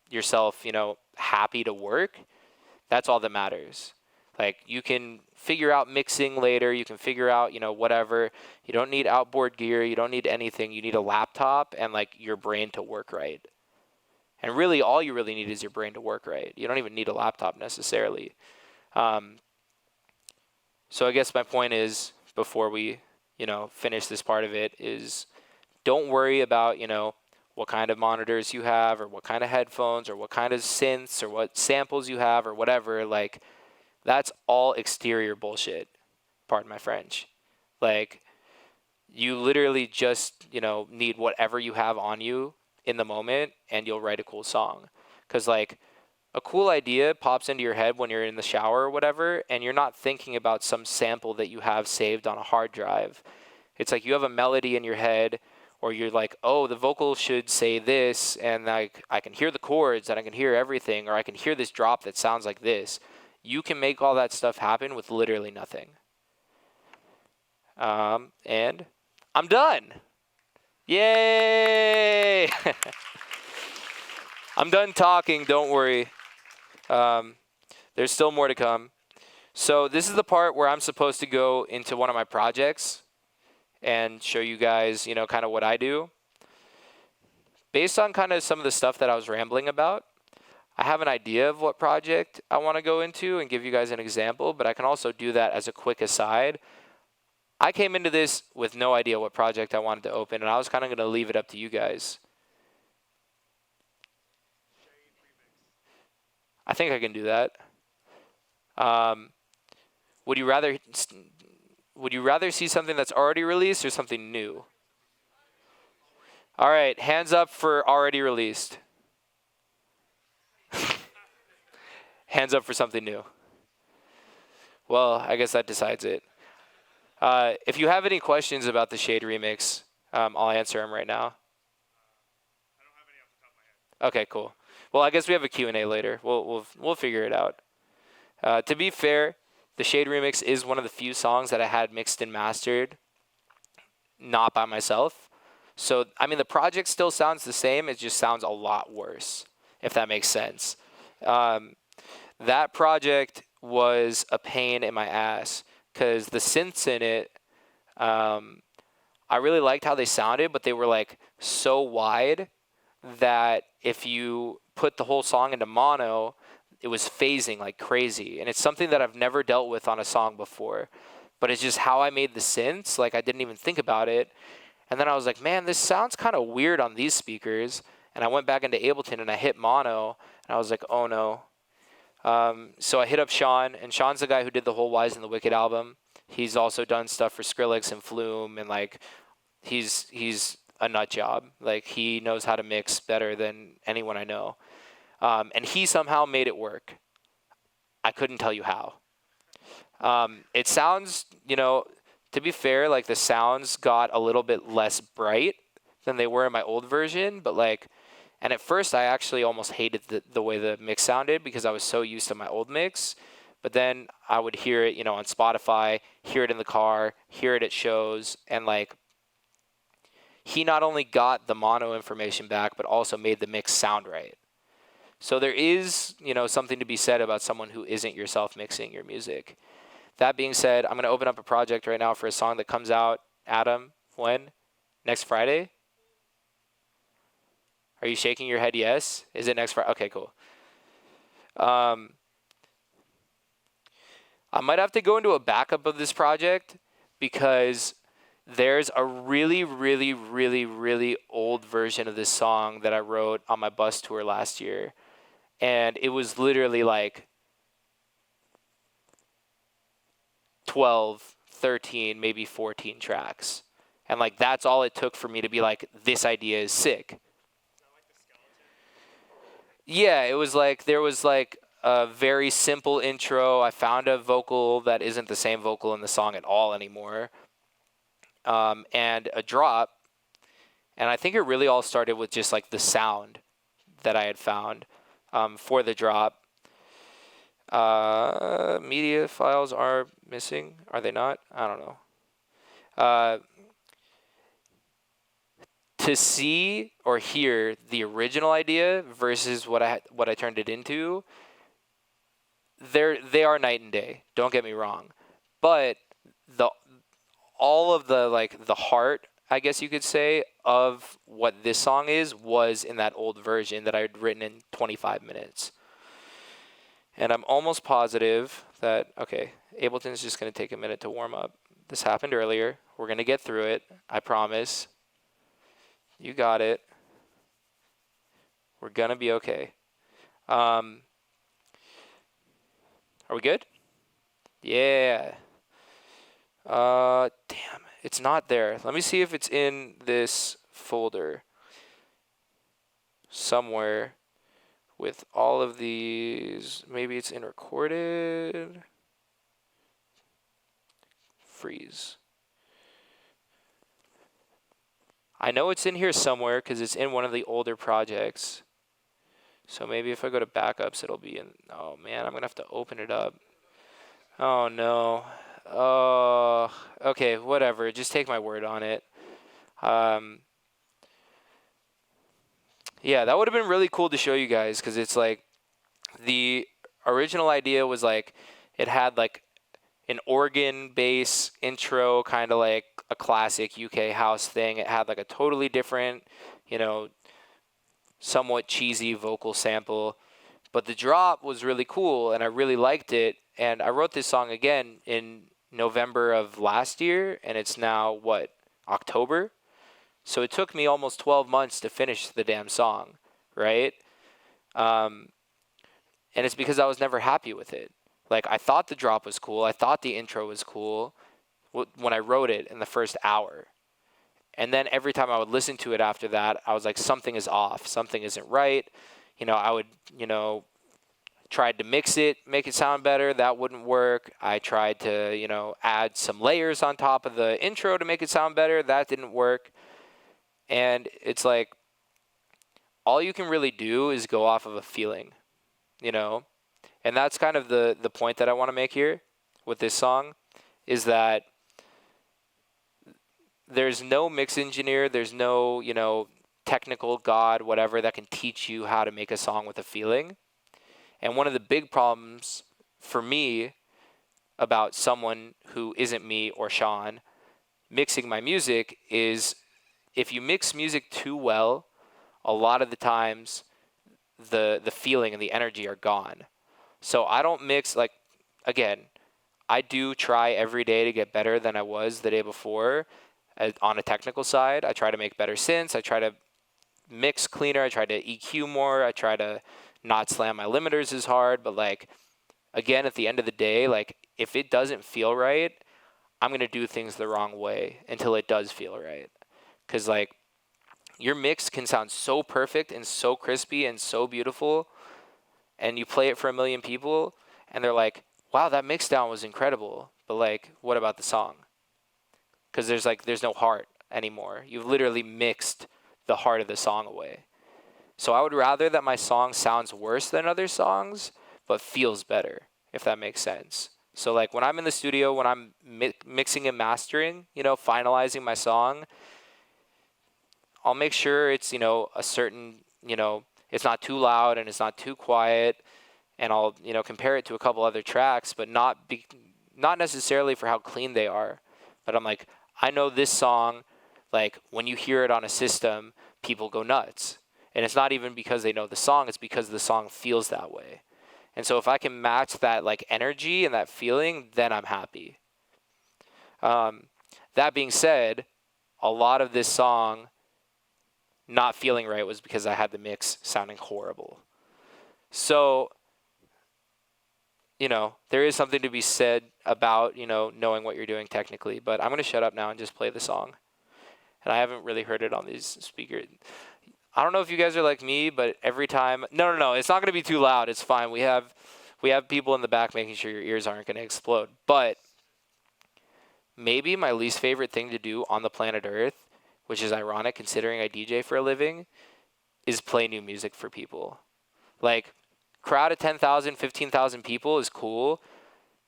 yourself, happy to work, that's all that matters. Like, you can figure out mixing later. You can figure out, whatever. You don't need outboard gear. You don't need anything. You need a laptop and, like, your brain to work right. And really, all you really need is your brain to work right. You don't even need a laptop necessarily. So I guess my point is, before we, finish this part of it, is don't worry about, what kind of monitors you have or what kind of headphones or what kind of synths or what samples you have or whatever. Like, that's all exterior bullshit. Pardon my French. Like, you literally just, need whatever you have on you in the moment and you'll write a cool song. Because, like, a cool idea pops into your head when you're in the shower or whatever, and you're not thinking about some sample that you have saved on a hard drive. It's like you have a melody in your head, or you're like, oh, the vocal should say this, and like I can hear the chords, and I can hear everything, or I can hear this drop that sounds like this. You can make all that stuff happen with literally nothing. And I'm done. Yay! I'm done talking, don't worry. There's still more to come. So this is the part where I'm supposed to go into one of my projects and show you guys, kind of what I do. Based on kind of some of the stuff that I was rambling about, I have an idea of what project I want to go into and give you guys an example, but I can also do that as a quick aside. I came into this with no idea what project I wanted to open, and I was kind of going to leave it up to you guys. I think I can do that. Would you rather see something that's already released or something new? All right, hands up for already released. Hands up for something new. Well, I guess that decides it. If you have any questions about the Shade remix, I'll answer them right now. I don't have any off the top of my head. Okay, cool. Well, I guess we have a Q&A later. We'll figure it out. To be fair, the Shade remix is one of the few songs that I had mixed and mastered, not by myself. So, I mean, the project still sounds the same. It just sounds a lot worse, if that makes sense. That project was a pain in my ass because the synths in it, I really liked how they sounded, but they were like so wide that if you put the whole song into mono, it was phasing like crazy. And it's something that I've never dealt with on a song before, but it's just how I made the synths. Like, I didn't even think about it. And then I was like, man, this sounds kind of weird on these speakers. And I went back into Ableton and I hit mono and I was like, oh no. So I hit up Sean, and Sean's the guy who did the whole Wise and the Wicked album. He's also done stuff for Skrillex and Flume, and like, he's a nut job. Like, he knows how to mix better than anyone I know. And he somehow made it work. I couldn't tell you how. It sounds, to be fair, like the sounds got a little bit less bright than they were in my old version, but like, and at first I actually almost hated the way the mix sounded because I was so used to my old mix. But then I would hear it, on Spotify, hear it in the car, hear it at shows, and like, he not only got the mono information back, but also made the mix sound right. So there is, something to be said about someone who isn't yourself mixing your music. That being said, I'm going to open up a project right now for a song that comes out, Adam, when? Next Friday? Are you shaking your head yes? Is it next Friday? Okay, cool. I might have to go into a backup of this project because there's a really, really, really, really old version of this song that I wrote on my bus tour last year. And it was literally like 12, 13, maybe 14 tracks. And like that's all it took for me to be like, this idea is sick. Yeah, it was like there was like a very simple intro. I found a vocal that isn't the same vocal in the song at all anymore. And a drop. And I think it really all started with just like the sound that I had found for the drop. Media files are missing. Are they not? I don't know. To see or hear the original idea versus what I turned it into, they are night and day. Don't get me wrong, but all of the heart, I guess you could say, of what this song was in that old version that I had written in 25 minutes. And I'm almost positive that, okay, Ableton's just going to take a minute to warm up. This happened earlier. We're going to get through it. I promise. You got it. We're going to be okay. Are we good? Yeah. Damn, it's not there. Let me see if it's in this folder somewhere with all of these. Maybe it's in recorded. Freeze. I know it's in here somewhere because it's in one of the older projects. So maybe if I go to backups, it'll be in. Oh man, I'm going to have to open it up. Oh no. Oh, okay, whatever. Just take my word on it. Yeah, that would have been really cool to show you guys because it's like the original idea was like it had like an organ bass intro, kind of like a classic UK house thing. It had like a totally different, somewhat cheesy vocal sample. But the drop was really cool and I really liked it. And I wrote this song again in November of last year, and it's now, October? So it took me almost 12 months to finish the damn song, right? And it's because I was never happy with it. Like, I thought the drop was cool. I thought the intro was cool when I wrote it in the first hour. And then every time I would listen to it after that, I was like, something is off. Something isn't right. I would, tried to mix it, make it sound better. That wouldn't work. I tried to, add some layers on top of the intro to make it sound better. That didn't work. And it's like, all you can really do is go off of a feeling, And that's kind of the point that I want to make here with this song is that there's no mix engineer, there's no, technical god, whatever, that can teach you how to make a song with a feeling. And one of the big problems for me about someone who isn't me or Sean mixing my music is if you mix music too well, a lot of the times the feeling and the energy are gone. So I don't mix, again, I do try every day to get better than I was the day before on a technical side. I try to make better synths. I try to mix cleaner. I try to EQ more. I try to not slam my limiters as hard. But again, at the end of the day, if it doesn't feel right, I'm going to do things the wrong way until it does feel right. Because your mix can sound so perfect and so crispy and so beautiful, and you play it for 1 million people, and they're like, wow, that mix down was incredible. But what about the song? Because there's no heart anymore. You've literally mixed the heart of the song away. So I would rather that my song sounds worse than other songs, but feels better, if that makes sense. So when I'm in the studio, when I'm mixing and mastering, finalizing my song, I'll make sure it's, a certain, it's not too loud and it's not too quiet, and I'll, compare it to a couple other tracks, but not necessarily for how clean they are. But I'm like, I know this song, like when you hear it on a system, people go nuts. And it's not even because they know the song, it's because the song feels that way. And so if I can match that like energy and that feeling, then I'm happy. That being said, a lot of this song not feeling right was because I had the mix sounding horrible. So, there is something to be said about, knowing what you're doing technically. But I'm going to shut up now and just play the song. And I haven't really heard it on these speakers. I don't know if you guys are like me, but every time... No. It's not going to be too loud. It's fine. We have people in the back making sure your ears aren't going to explode. But maybe my least favorite thing to do on the planet Earth, which is ironic considering I DJ for a living, is play new music for people. Like, crowd of 10,000, 15,000 people is cool.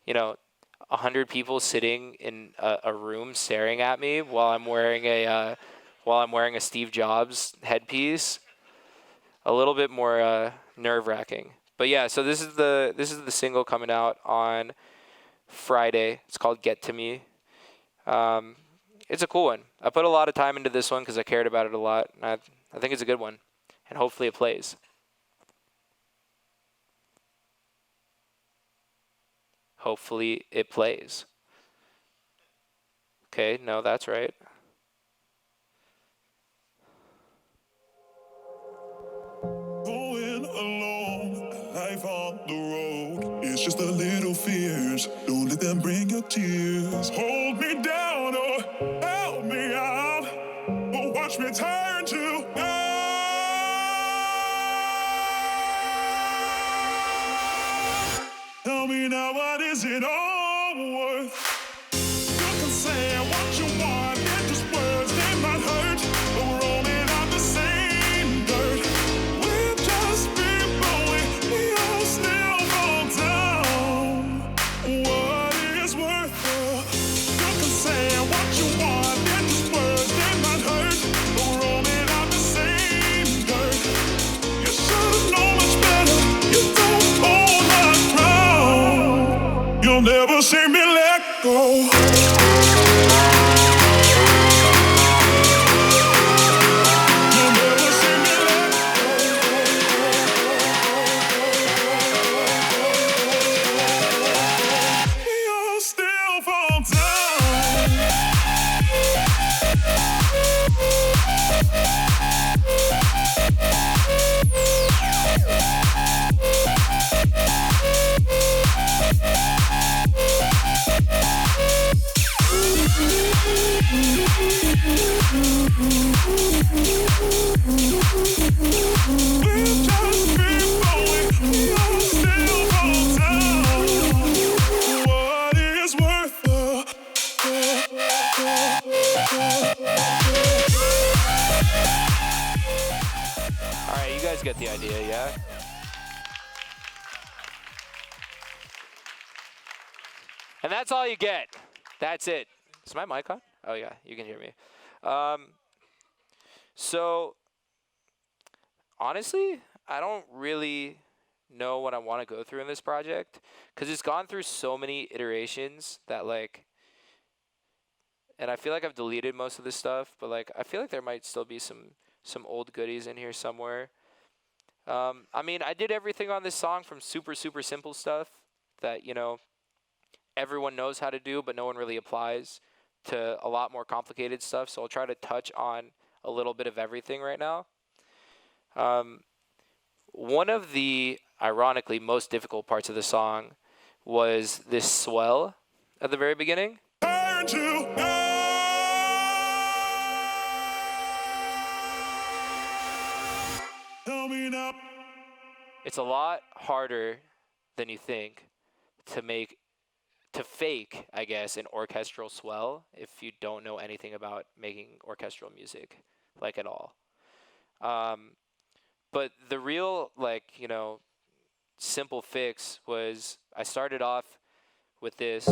100 people sitting in a room staring at me while I'm wearing a Steve Jobs headpiece. A little bit more nerve-wracking. But yeah, so this is the single coming out on Friday. It's called Get to Me. It's a cool one. I put a lot of time into this one because I cared about it a lot. And I think it's a good one. And hopefully it plays. Hopefully it plays. Okay, no, that's right. Going alone, life on the road. It's just a little fears. Don't let them bring your tears. Hold me down or help me out. Or watch me turn to God. Tell me now, what is it all worth? You can say what you want, they're just words, they might hurt, but we're all made out the same dirt. We've just been blowing, we all still fall down. What is worth it? You can say what you want, they're just words, they might hurt, but we're all made out the same dirt. You should've known much better, you don't hold my ground. You'll never see me let go. Alright, you guys get the idea, yeah? And that's all you get. That's it. Is my mic on? Oh yeah, you can hear me. So, honestly, I don't really know what I want to go through in this project because it's gone through so many iterations that and I feel like I've deleted most of this stuff, but I feel like there might still be some old goodies in here somewhere. I mean, I did everything on this song from super, super simple stuff that, everyone knows how to do, but no one really applies, to a lot more complicated stuff. So I'll try to touch on a little bit of everything right now. One of the, ironically, most difficult parts of the song was this swell at the very beginning. Turn to God. Tell me now. It's a lot harder than you think to fake, I guess, an orchestral swell if you don't know anything about making orchestral music, at all. But the real, simple fix was I started off with this.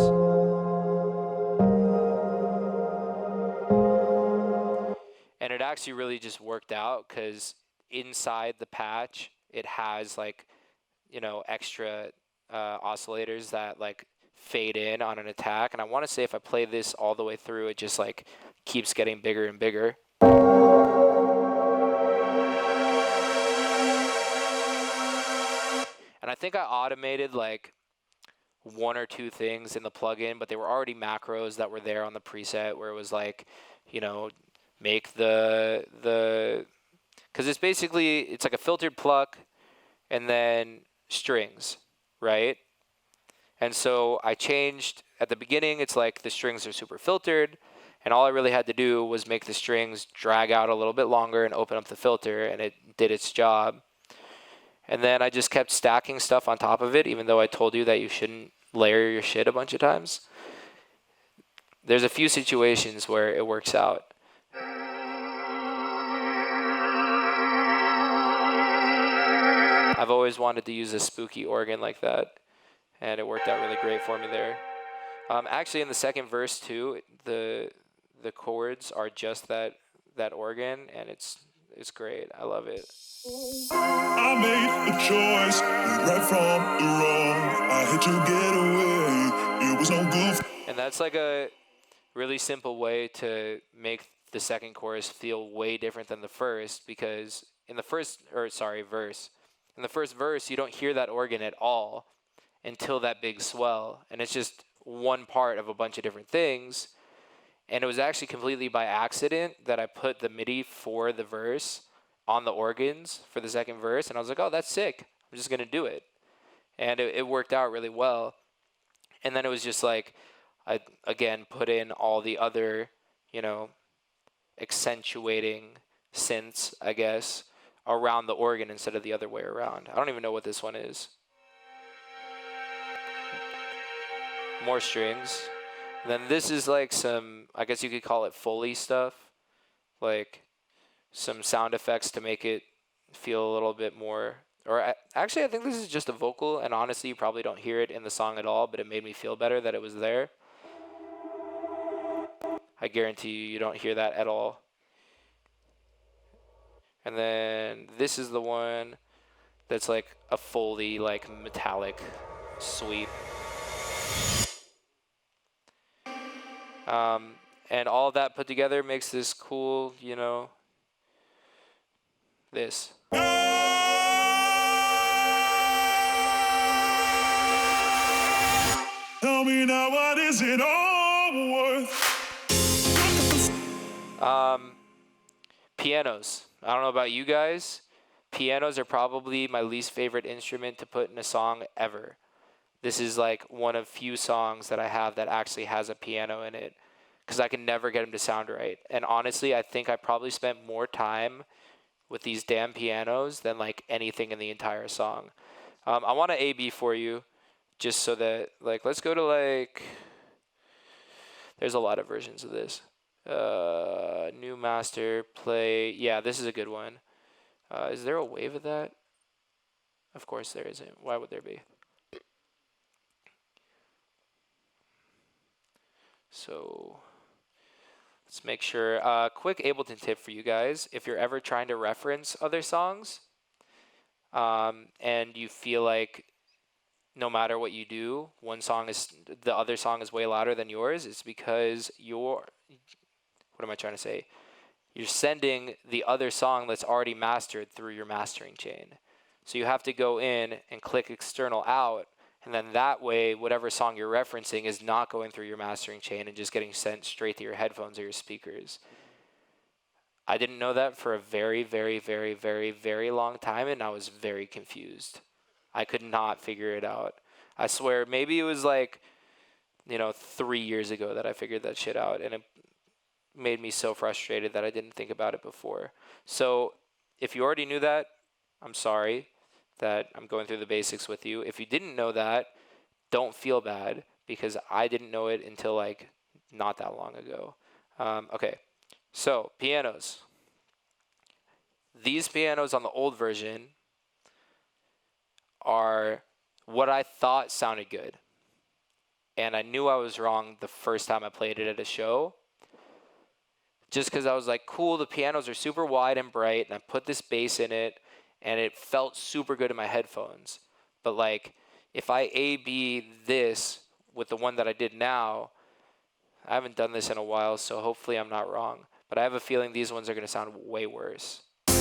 And And it actually really just worked out because inside the patch, it has like, extra oscillators that like fade in on an attack. And I want to say if I play this all the way through, it just like keeps getting bigger and bigger. And I think I automated like one or two things in the plugin, but they were already macros that were there on the preset where it was like, make because it's like a filtered pluck and then strings, right? And so I changed at the beginning, it's like the strings are super filtered, and all I really had to do was make the strings drag out a little bit longer and open up the filter, and it did its job. And then I just kept stacking stuff on top of it, even though I told you that you shouldn't layer your shit a bunch of times. There's a few situations where it works out. I've always wanted to use a spooky organ like that, and it worked out really great for me there. Actually, in the second verse too, the chords are just that organ, and it's great. I love it. I made a choice right from the wrong. I had to get away. It was no good. And that's like a really simple way to make the second chorus feel way different than the first, because in the verse, in the first verse, you don't hear that organ at all until that big swell, and it's just one part of a bunch of different things. And it was actually completely by accident that I put the MIDI for the verse on the organs for the second verse, and I was like, oh, that's sick. I'm just gonna do it. And it worked out really well. And then it was just like, I again put in all the other, accentuating synths, I guess, around the organ instead of the other way around. I don't even know what this one is. More strings. And then this is like some, I guess you could call it Foley stuff, like some sound effects to make it feel a little bit more, actually I think this is just a vocal, and honestly you probably don't hear it in the song at all, but it made me feel better that it was there. I guarantee you don't hear that at all. And then this is the one that's like a Foley, like metallic sweep. And all of that put together makes this cool, this. Tell me now, what is it all worth? Pianos. I don't know about you guys. Pianos are probably my least favorite instrument to put in a song ever. This is like one of few songs that I have that actually has a piano in it, because I can never get them to sound right. And honestly, I think I probably spent more time with these damn pianos than like anything in the entire song. I want an A-B for you, just so that, like, let's go to like, there's a lot of versions of this. New master, play. Yeah, this is a good one. Is there a wave of that? Of course there isn't. Why would there be? So let's make sure. Quick Ableton tip for you guys. If you're ever trying to reference other songs, and you feel like no matter what you do, the other song is way louder than yours, it's because what am I trying to say? You're sending the other song that's already mastered through your mastering chain. So you have to go in and click external out, and then that way, whatever song you're referencing is not going through your mastering chain and just getting sent straight to your headphones or your speakers. I didn't know that for a very, very, very, very, very long time, and I was very confused. I could not figure it out. I swear, maybe it was like, 3 years ago that I figured that shit out, and it made me so frustrated that I didn't think about it before. So if you already knew that, I'm sorry that I'm going through the basics with you. If you didn't know that, don't feel bad, because I didn't know it until like not that long ago. Okay, so pianos. These pianos on the old version are what I thought sounded good. And I knew I was wrong the first time I played it at a show. just because I was like, cool, the pianos are super wide and bright, and I put this bass in it, and it felt super good in my headphones. But like, if I A/B this with the one that I did now, I haven't done this in a while, so hopefully I'm not wrong. But I have a feeling these ones are going to sound way worse. That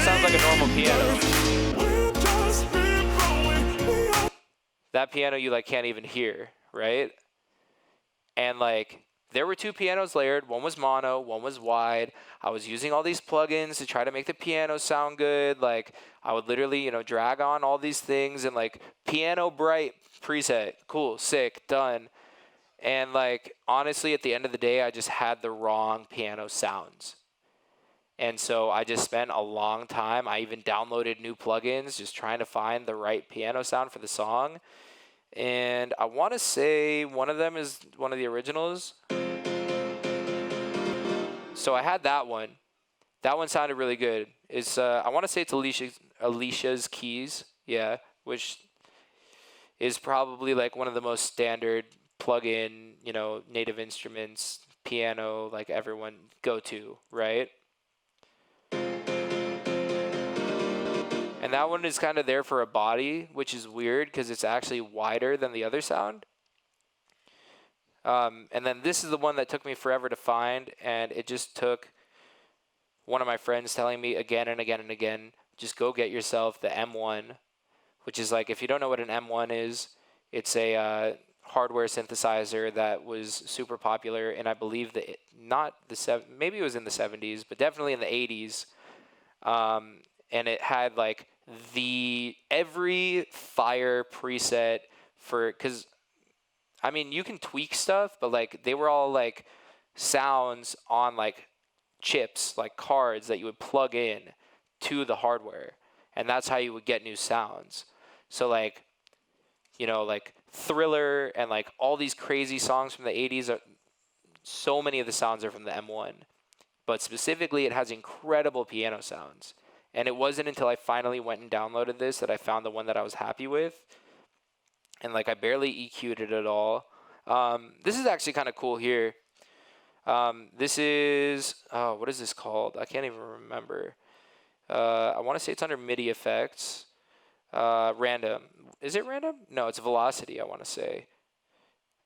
sounds like a normal piano. That piano you like can't even hear, right? And like, there were two pianos layered. One was mono, one was wide. I was using all these plugins to try to make the piano sound good. Like, I would literally, drag on all these things and like, piano bright preset, cool, sick, done. And like, honestly, at the end of the day, I just had the wrong piano sounds. And so I just spent a long time. I even downloaded new plugins, just trying to find the right piano sound for the song. And I want to say one of them is one of the originals. So I had that one. That one sounded really good. It's I want to say it's Alicia's Keys, yeah, which is probably like one of the most standard plug-in, native instruments, piano, like everyone go to, right? And that one is kind of there for a body, which is weird because it's actually wider than the other sound. And then this is the one that took me forever to find, and it just took one of my friends telling me again and again and again, just go get yourself the M1, which is like, if you don't know what an M1 is, it's a hardware synthesizer that was super popular, and I believe that maybe it was in the 70s, but definitely in the 80s. And it had like every fire preset because I mean, you can tweak stuff, but like they were all like sounds on like chips, like cards that you would plug in to the hardware. And that's how you would get new sounds. So like, like Thriller and like all these crazy songs from the 80s, so many of the sounds are from the M1. But specifically, it has incredible piano sounds. And it wasn't until I finally went and downloaded this that I found the one that I was happy with. And like, I barely EQ'd it at all. This is actually kind of cool here. This is, what is this called? I can't even remember. I want to say it's under MIDI effects. Random. Is it random? No, it's velocity, I want to say.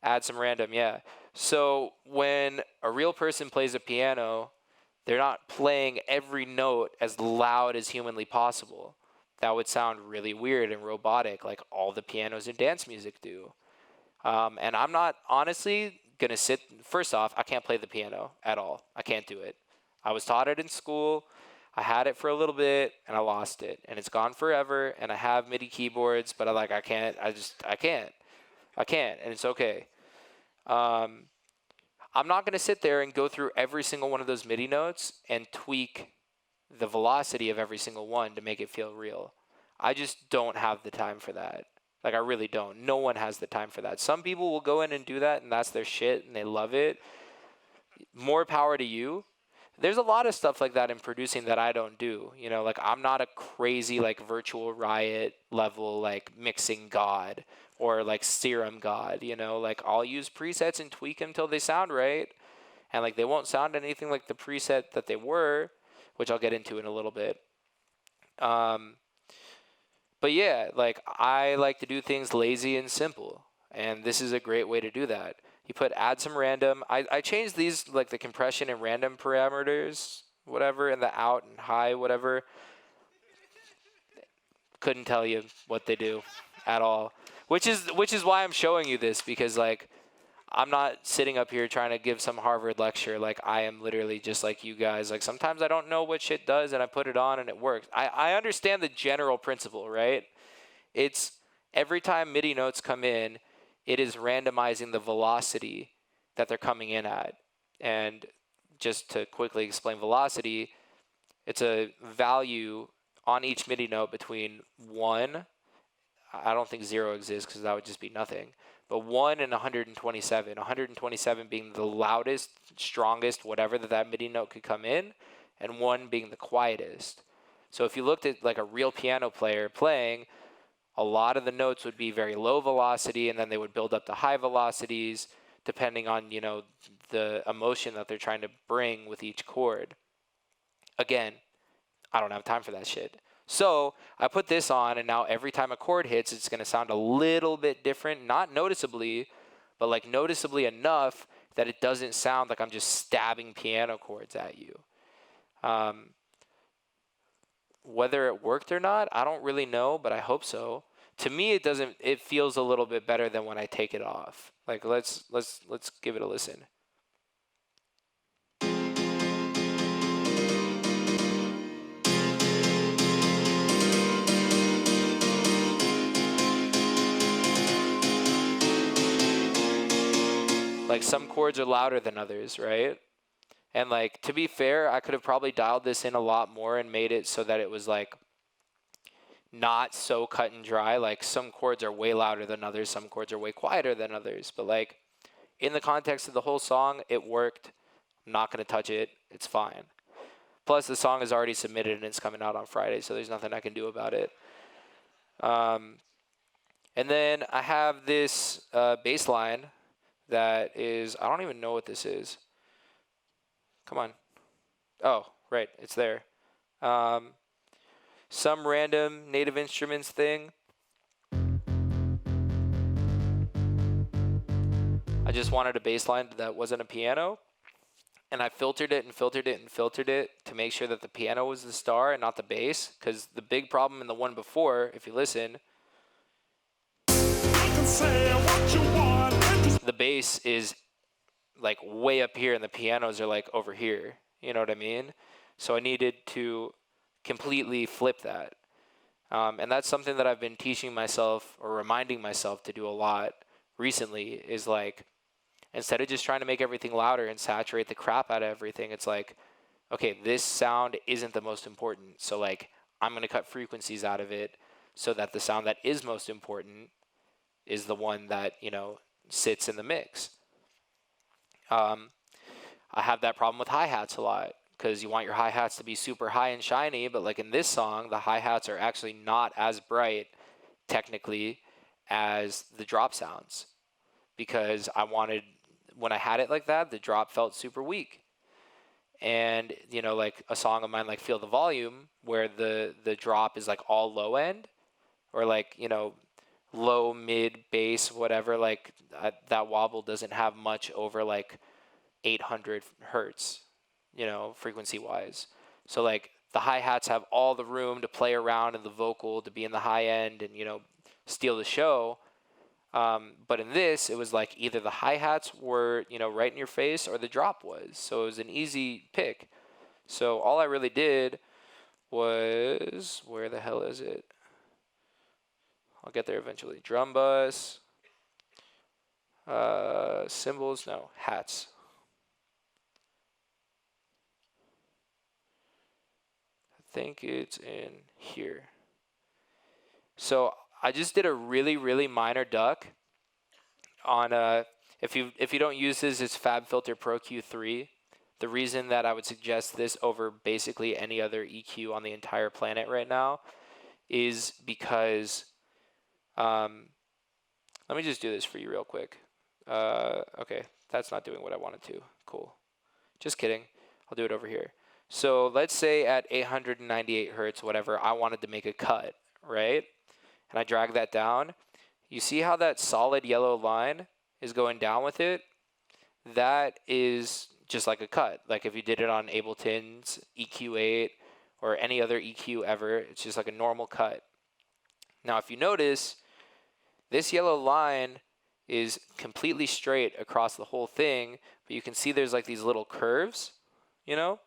Add some random, yeah. So when a real person plays a piano, they're not playing every note as loud as humanly possible. That would sound really weird and robotic, like all the pianos in dance music do. And I'm not honestly going to sit. First off, I can't play the piano at all. I can't do it. I was taught it in school. I had it for a little bit, and I lost it. And it's gone forever, and I have MIDI keyboards, but I can't. I can't. And it's okay. I'm not going to sit there and go through every single one of those MIDI notes and tweak the velocity of every single one to make it feel real. I just don't have the time for that. Like, I really don't. No one has the time for that. Some people will go in and do that, and that's their shit, and they love it. More power to you. There's a lot of stuff like that in producing that I don't do. Like, I'm not a crazy, like, Virtual Riot level, like, mixing god or, like, Serum god, Like, I'll use presets and tweak them until they sound right. And, like, they won't sound anything like the preset that they were, which I'll get into in a little bit. But yeah, like, I like to do things lazy and simple, and this is a great way to do that. You add some random. I changed these, like the compression and random parameters, whatever, and the out and high, whatever. Couldn't tell you what they do at all, which is why I'm showing you this, because like, I'm not sitting up here trying to give some Harvard lecture. Like, I am literally just like you guys. Like, sometimes I don't know what shit does, and I put it on, and it works. I understand the general principle, right? It's every time MIDI notes come in, it is randomizing the velocity that they're coming in at. And just to quickly explain velocity, it's a value on each MIDI note between 1, I don't think 0 exists because that would just be nothing, but 1 and 127. 127 being the loudest, strongest, whatever that MIDI note could come in, and 1 being the quietest. So if you looked at like a real piano player playing, a lot of the notes would be very low velocity, and then they would build up to high velocities depending on, you know, the emotion that they're trying to bring with each chord. Again, I don't have time for that shit. So I put this on, and now every time a chord hits, it's going to sound a little bit different, not noticeably, but like noticeably enough that it doesn't sound like I'm just stabbing piano chords at you. Whether it worked or not, I don't really know, but I hope so. To me, it feels a little bit better than when I take it off. Like, let's give it a listen. Like, some chords are louder than others, right? And like, to be fair, I could have probably dialed this in a lot more and made it so that it was like not so cut and dry. Like, some chords are way louder than others, some chords are way quieter than others. But like, in the context of the whole song, it worked. I'm not going to touch it. It's fine. Plus, the song is already submitted and it's coming out on Friday, so there's nothing I can do about it. And then I have this bass line that is, I don't even know what this is. Come on. Oh, right. It's there. Some random Native Instruments thing. I just wanted a bass line that wasn't a piano. And I filtered it and filtered it and filtered it to make sure that the piano was the star and not the bass. Because the big problem in the one before, if you listen, the bass is like way up here and the pianos are like over here. You know what I mean? So I needed to completely flip that. And that's something that I've been teaching myself or reminding myself to do a lot recently, is like, instead of just trying to make everything louder and saturate the crap out of everything, it's like, okay, this sound isn't the most important. So like, I'm going to cut frequencies out of it so that the sound that is most important is the one that, you know, sits in the mix. I have that problem with hi-hats a lot, because you want your hi-hats to be super high and shiny, but like in this song, the hi-hats are actually not as bright technically as the drop sounds, because I wanted, when I had it like that, the drop felt super weak. And, you know, like a song of mine like Feel the Volume, where the drop is like all low end, or like, you know, low, mid, bass, whatever, like that wobble doesn't have much over like 800 hertz, you know, frequency wise. So like the hi-hats have all the room to play around in the vocal, to be in the high end and, you know, steal the show. But in this, it was like either the hi-hats were, you know, right in your face, or the drop was. So it was an easy pick. So all I really did was, where the hell is it? I'll get there eventually. Drum bus, cymbals, no, hats. I think it's in here. So I just did a really, really minor duck on if you don't use this, it's FabFilter Pro Q3. The reason that I would suggest this over basically any other EQ on the entire planet right now is because let me just do this for you real quick. Okay, that's not doing what I wanted to. Cool. Just kidding. I'll do it over here. So let's say at 898 hertz, whatever, I wanted to make a cut, right? And I drag that down. You see how that solid yellow line is going down with it? That is just like a cut. Like if you did it on Ableton's EQ8 or any other EQ ever, it's just like a normal cut. Now, if you notice, this yellow line is completely straight across the whole thing, but you can see there's like these little curves, you know?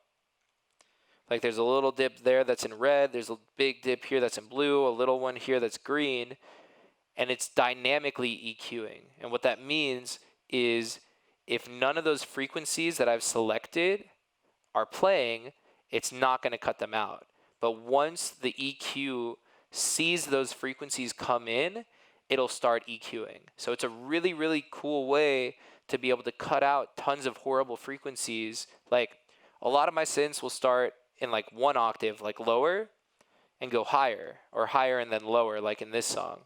Like there's a little dip there that's in red, there's a big dip here that's in blue, a little one here that's green, and it's dynamically EQing. And what that means is if none of those frequencies that I've selected are playing, it's not going to cut them out. But once the EQ sees those frequencies come in, it'll start EQing. So it's a really, really cool way to be able to cut out tons of horrible frequencies. Like a lot of my synths will start in like one octave, like lower, and go higher, or higher and then lower, like in this song.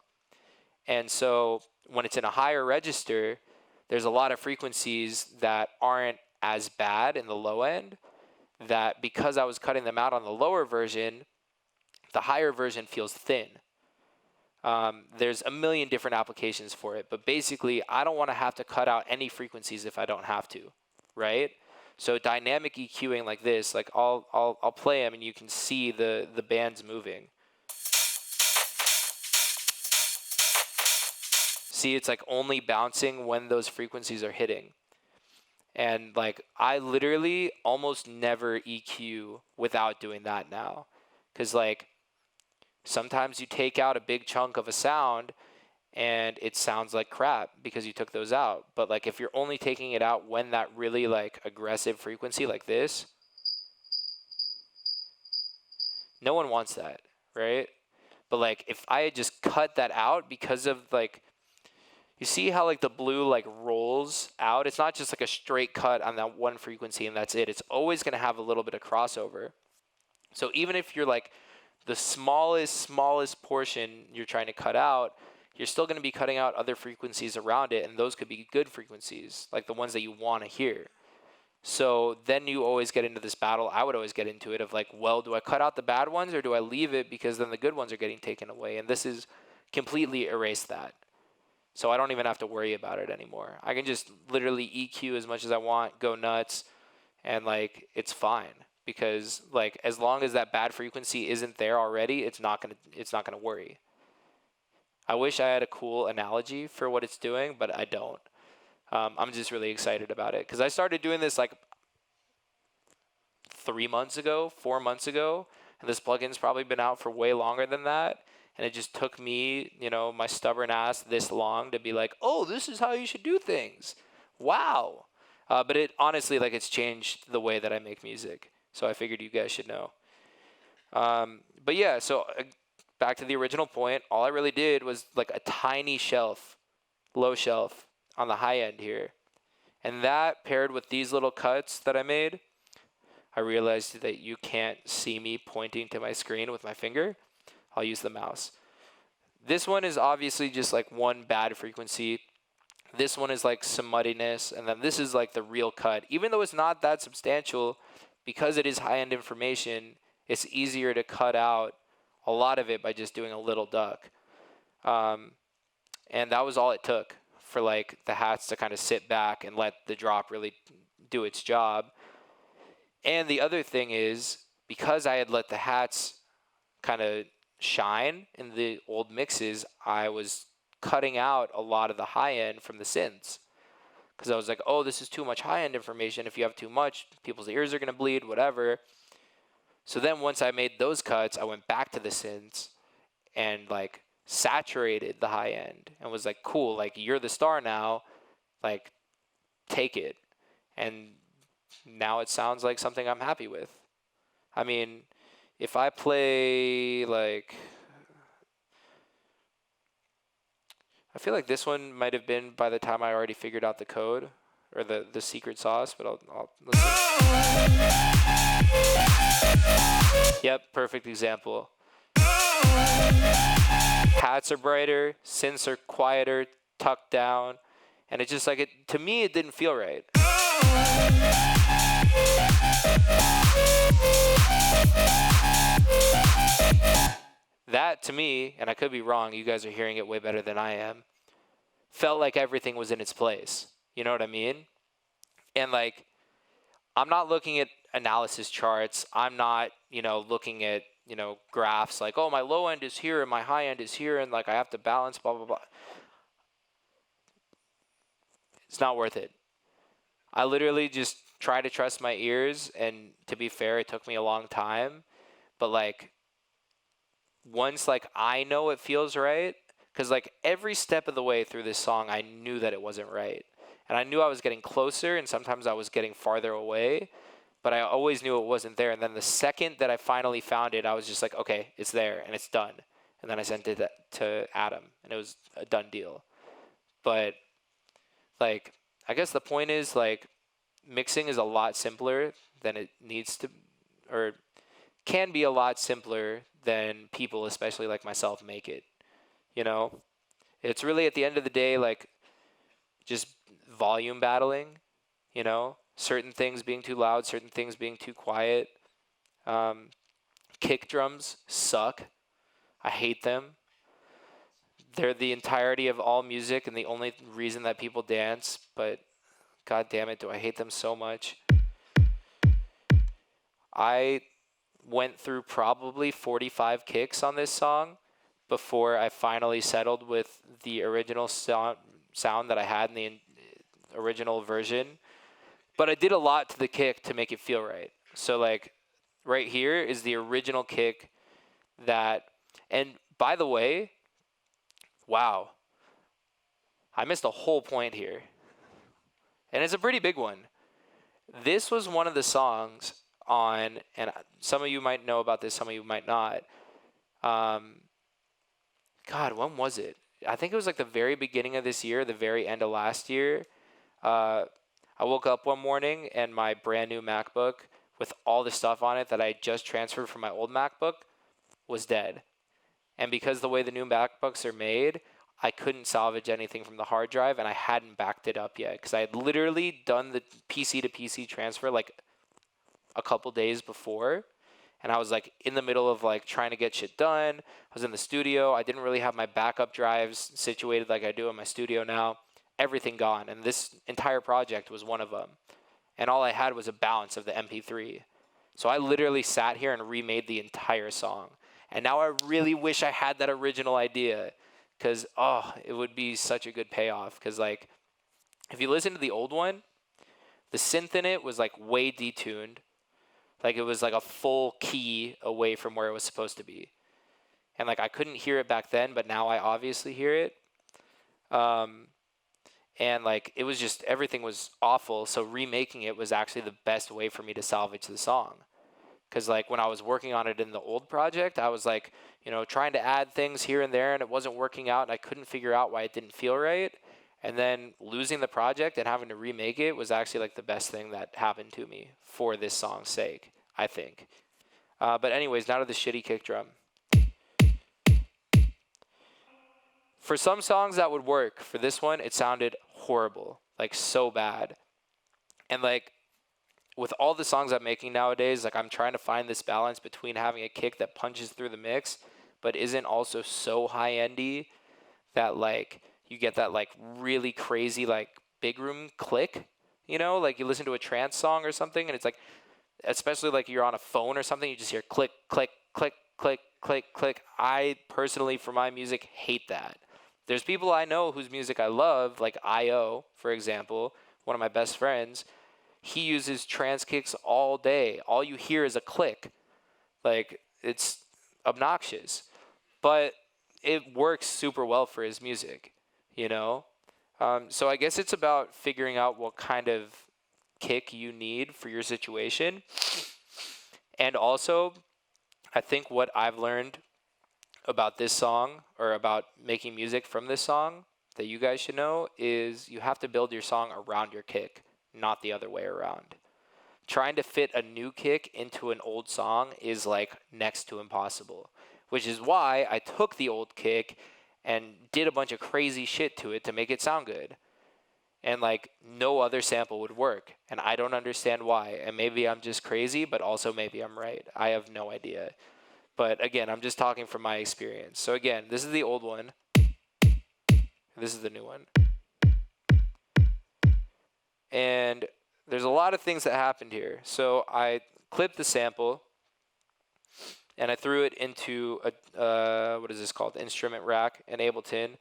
And so when it's in a higher register, there's a lot of frequencies that aren't as bad in the low end, that because I was cutting them out on the lower version, the higher version feels thin. There's a million different applications for it, but basically I don't want to have to cut out any frequencies if I don't have to, right? So dynamic EQing like this, like I'll play them and you can see the bands moving. See, it's like only bouncing when those frequencies are hitting. And like I literally almost never EQ without doing that now. Because like sometimes you take out a big chunk of a sound and it sounds like crap because you took those out. But like if you're only taking it out when that really like aggressive frequency like this, no one wants that, right? But like if I had just cut that out because of like, you see how like the blue like rolls out? It's not just like a straight cut on that one frequency and that's it. It's always going to have a little bit of crossover. So even if you're like the smallest portion you're trying to cut out, you're still going to be cutting out other frequencies around it, and those could be good frequencies, like the ones that you want to hear. So then you always get into this battle. I would always get into it of like, well, do I cut out the bad ones or do I leave it because then the good ones are getting taken away? And this is completely erased that. So I don't even have to worry about it anymore. I can just literally EQ as much as I want, go nuts, and like it's fine. Because like as long as that bad frequency isn't there already, it's not gonna worry. I wish I had a cool analogy for what it's doing, but I don't. I'm just really excited about it because I started doing this like 4 months ago, and this plugin's probably been out for way longer than that. And it just took me, my stubborn ass this long to be like, oh, this is how you should do things. Wow. But it honestly, like, it's changed the way that I make music. So I figured you guys should know. But yeah, so back to the original point, all I really did was like a tiny shelf, low shelf on the high end here. And that paired with these little cuts that I made, I realized that you can't see me pointing to my screen with my finger. I'll use the mouse. This one is obviously just like one bad frequency. This one is like some muddiness. And then this is like the real cut. Even though it's not that substantial, because it is high-end information, it's easier to cut out a lot of it by just doing a little duck. And that was all it took for like the hats to kind of sit back and let the drop really do its job. And the other thing is, because I had let the hats kind of shine in the old mixes, I was cutting out a lot of the high end from the synths. Because I was like, oh, this is too much high end information. If you have too much, people's ears are going to bleed, whatever. So then once I made those cuts, I went back to the synths and like saturated the high end and was like, cool, like you're the star now, like take it. And now it sounds like something I'm happy with. I mean, if I play like, I feel like this one might have been by the time I already figured out the code or the secret sauce, but I'll listen. Yep, perfect example. Hats are brighter, synths are quieter, tucked down, and it just like to me it didn't feel right. That, to me, and I could be wrong, you guys are hearing it way better than I am, felt like everything was in its place. You know what I mean? And, like, I'm not looking at analysis charts. I'm not, looking at, graphs like, oh, my low end is here and my high end is here and, like, I have to balance, blah, blah, blah. It's not worth it. I literally just try to trust my ears, and to be fair, it took me a long time. But, like, once like I know it feels right, because like every step of the way through this song I knew that it wasn't right, and I knew I was getting closer and sometimes I was getting farther away, but I always knew it wasn't there. And then the second that I finally found it, I was just like, okay, it's there and it's done. And then I sent it to Adam and it was a done deal. But like I guess the point is like mixing is a lot simpler than it needs to or can be a lot simpler than people, especially like myself, make it. You know, it's really at the end of the day like just volume battling. You know, certain things being too loud, certain things being too quiet. Kick drums suck. I hate them. They're the entirety of all music and the only reason that people dance, but god damn it, do I hate them so much. I went through probably 45 kicks on this song before I finally settled with the original sound that I had in the original version. But I did a lot to the kick to make it feel right. So like right here is the original kick that, and by the way, wow, I missed a whole point here. And it's a pretty big one. This was one of the songs on, and some of you might know about this, some of you might not. God, when was it? I think it was like the very beginning of this year, the very end of last year. I woke up one morning and my brand new MacBook with all the stuff on it that I just transferred from my old MacBook was dead. And because the way the new MacBooks are made, I couldn't salvage anything from the hard drive, and I hadn't backed it up yet because I had literally done the PC to PC transfer like a couple days before, and I was like in the middle of like trying to get shit done. I was in the studio. I didn't really have my backup drives situated like I do in my studio now. Everything gone, and this entire project was one of them. And all I had was a balance of the MP3. So I literally sat here and remade the entire song. And now I really wish I had that original idea. Because, it would be such a good payoff. Because, like, if you listen to the old one, the synth in it was, like, way detuned. Like, it was, like, a full key away from where it was supposed to be. And, like, I couldn't hear it back then, but now I obviously hear it. And, like, it was just, everything was awful. So remaking it was actually the best way for me to salvage the song. Because, like, when I was working on it in the old project, I was, like, you know, trying to add things here and there, and it wasn't working out, and I couldn't figure out why it didn't feel right. And then losing the project and having to remake it was actually, like, the best thing that happened to me for this song's sake, I think. But anyways, now to the shitty kick drum. For some songs that would work. For this one, it sounded horrible, like, so bad. And, like, with all the songs I'm making nowadays, like I'm trying to find this balance between having a kick that punches through the mix, but isn't also so high-endy that like you get that like really crazy like big room click, you know, like you listen to a trance song or something and it's like, especially like you're on a phone or something, you just hear click, click, click, click, click, click. I personally, for my music, hate that. There's people I know whose music I love, like I.O., for example, one of my best friends. He uses trance kicks all day. All you hear is a click. Like, it's obnoxious. But it works super well for his music, you know? So I guess it's about figuring out what kind of kick you need for your situation. And also, I think what I've learned about this song, or about making music from this song, that you guys should know, is you have to build your song around your kick. Not the other way around. Trying to fit a new kick into an old song is like next to impossible, which is why I took the old kick and did a bunch of crazy shit to it to make it sound good. And like no other sample would work, and I don't understand why. And maybe I'm just crazy, but also maybe I'm right. I have no idea. But again, I'm just talking from my experience. So again, this is the old one. This is the new one. And there's a lot of things that happened here. So I clipped the sample, and I threw it into a, what is this called? Instrument rack in Ableton.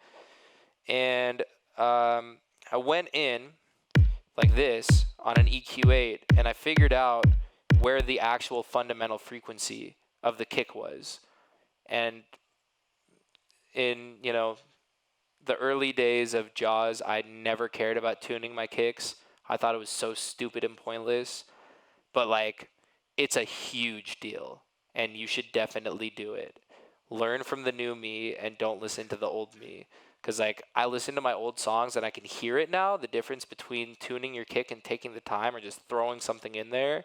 And I went in like this on an EQ8, and I figured out where the actual fundamental frequency of the kick was. And in, you know, the early days of Jauz, I never cared about tuning my kicks. I thought it was so stupid and pointless, but like, it's a huge deal, and you should definitely do it. Learn from the new me and don't listen to the old me. Because like, I listen to my old songs and I can hear it now, the difference between tuning your kick and taking the time or just throwing something in there,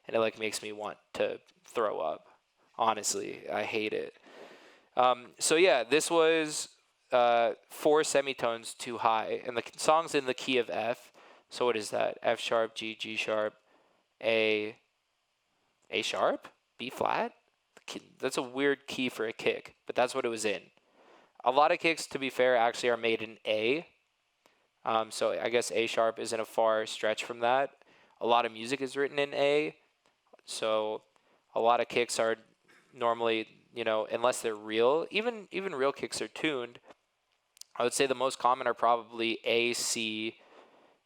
and it like makes me want to throw up. honestly. I hate it. So yeah, this was 4 semitones too high, and the song's in the key of F. So what is that? F sharp, G, G sharp, A sharp, B flat. That's a weird key for a kick, but that's what it was in. A lot of kicks, to be fair, actually are made in A. So I guess A sharp isn't a far stretch from that. A lot of music is written in A, so a lot of kicks are normally, unless they're real, even real kicks are tuned. I would say the most common are probably A, C,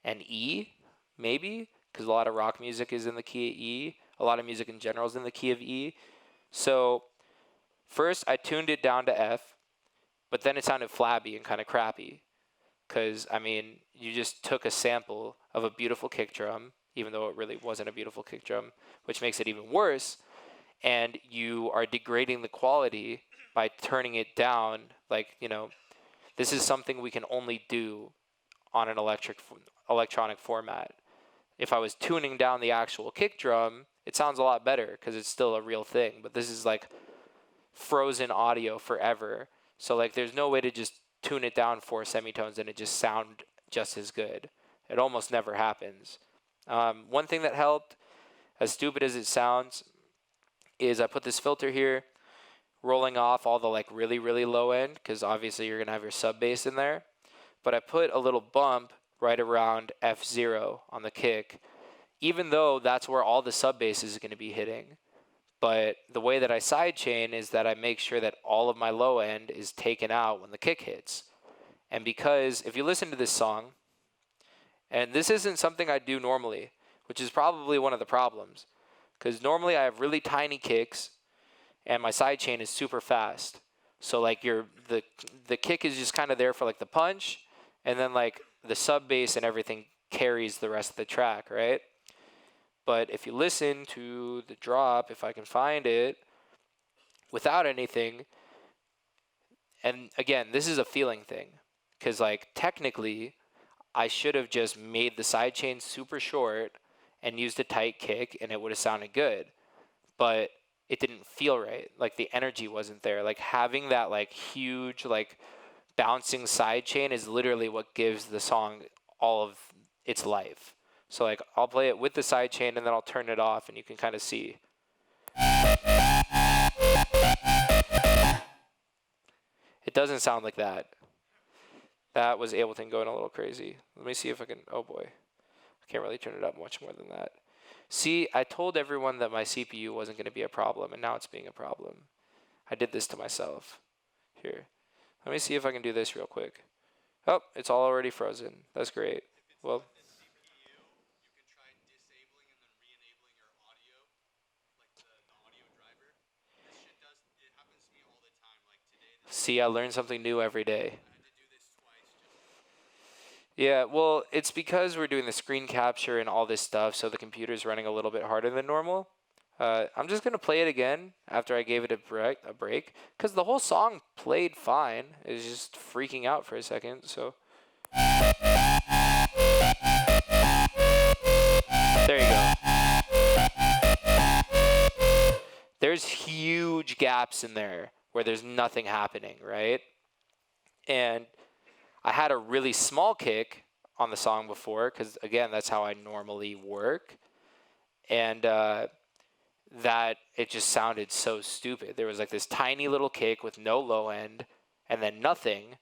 and E, maybe, because a lot of rock music is in the key of E. A lot of music in general is in the key of E. So first I tuned it down to F, but then it sounded flabby and kind of crappy. Because, you just took a sample of a beautiful kick drum, even though it really wasn't a beautiful kick drum, which makes it even worse. And you are degrading the quality by turning it down. This is something we can only do on an electronic format. If I was tuning down the actual kick drum, it sounds a lot better because it's still a real thing. But this is like frozen audio forever. So there's no way to just tune it down 4 semitones and it just sound just as good. It almost never happens. One thing that helped, as stupid as it sounds, is I put this filter here, rolling off all the really, really low end, because obviously you're going to have your sub bass in there. But I put a little bump right around F0 on the kick, even though that's where all the sub bass is going to be hitting. But the way that I sidechain is that I make sure that all of my low end is taken out when the kick hits. And because if you listen to this song, and this isn't something I do normally, which is probably one of the problems, because normally I have really tiny kicks and my sidechain is super fast. So the kick is just kind of there for the punch, and then the sub bass and everything carries the rest of the track, right? But if you listen to the drop, if I can find it, without anything, and again, this is a feeling thing, because technically, I should have just made the sidechain super short and used a tight kick, and it would have sounded good. But it didn't feel right. The energy wasn't there. Having that huge bouncing sidechain is literally what gives the song all of its life. So I'll play it with the sidechain and then I'll turn it off and you can kind of see. It doesn't sound like that. That was Ableton going a little crazy. Let me see if I can, oh boy. I can't really turn it up much more than that. See, I told everyone that my CPU wasn't going to be a problem, and now it's being a problem. I did this to myself. Here. Let me see if I can do this real quick. Oh, it's all already frozen. That's great. Well, see, I learn something new every day. Yeah, well, it's because we're doing the screen capture and all this stuff, so the computer's running a little bit harder than normal. I'm just going to play it again after I gave it a break, because the whole song played fine. It was just freaking out for a second, so. There you go. There's huge gaps in there where there's nothing happening, right? And I had a really small kick on the song before, because again, that's how I normally work. And that it just sounded so stupid. There was this tiny little kick with no low end, and then nothing,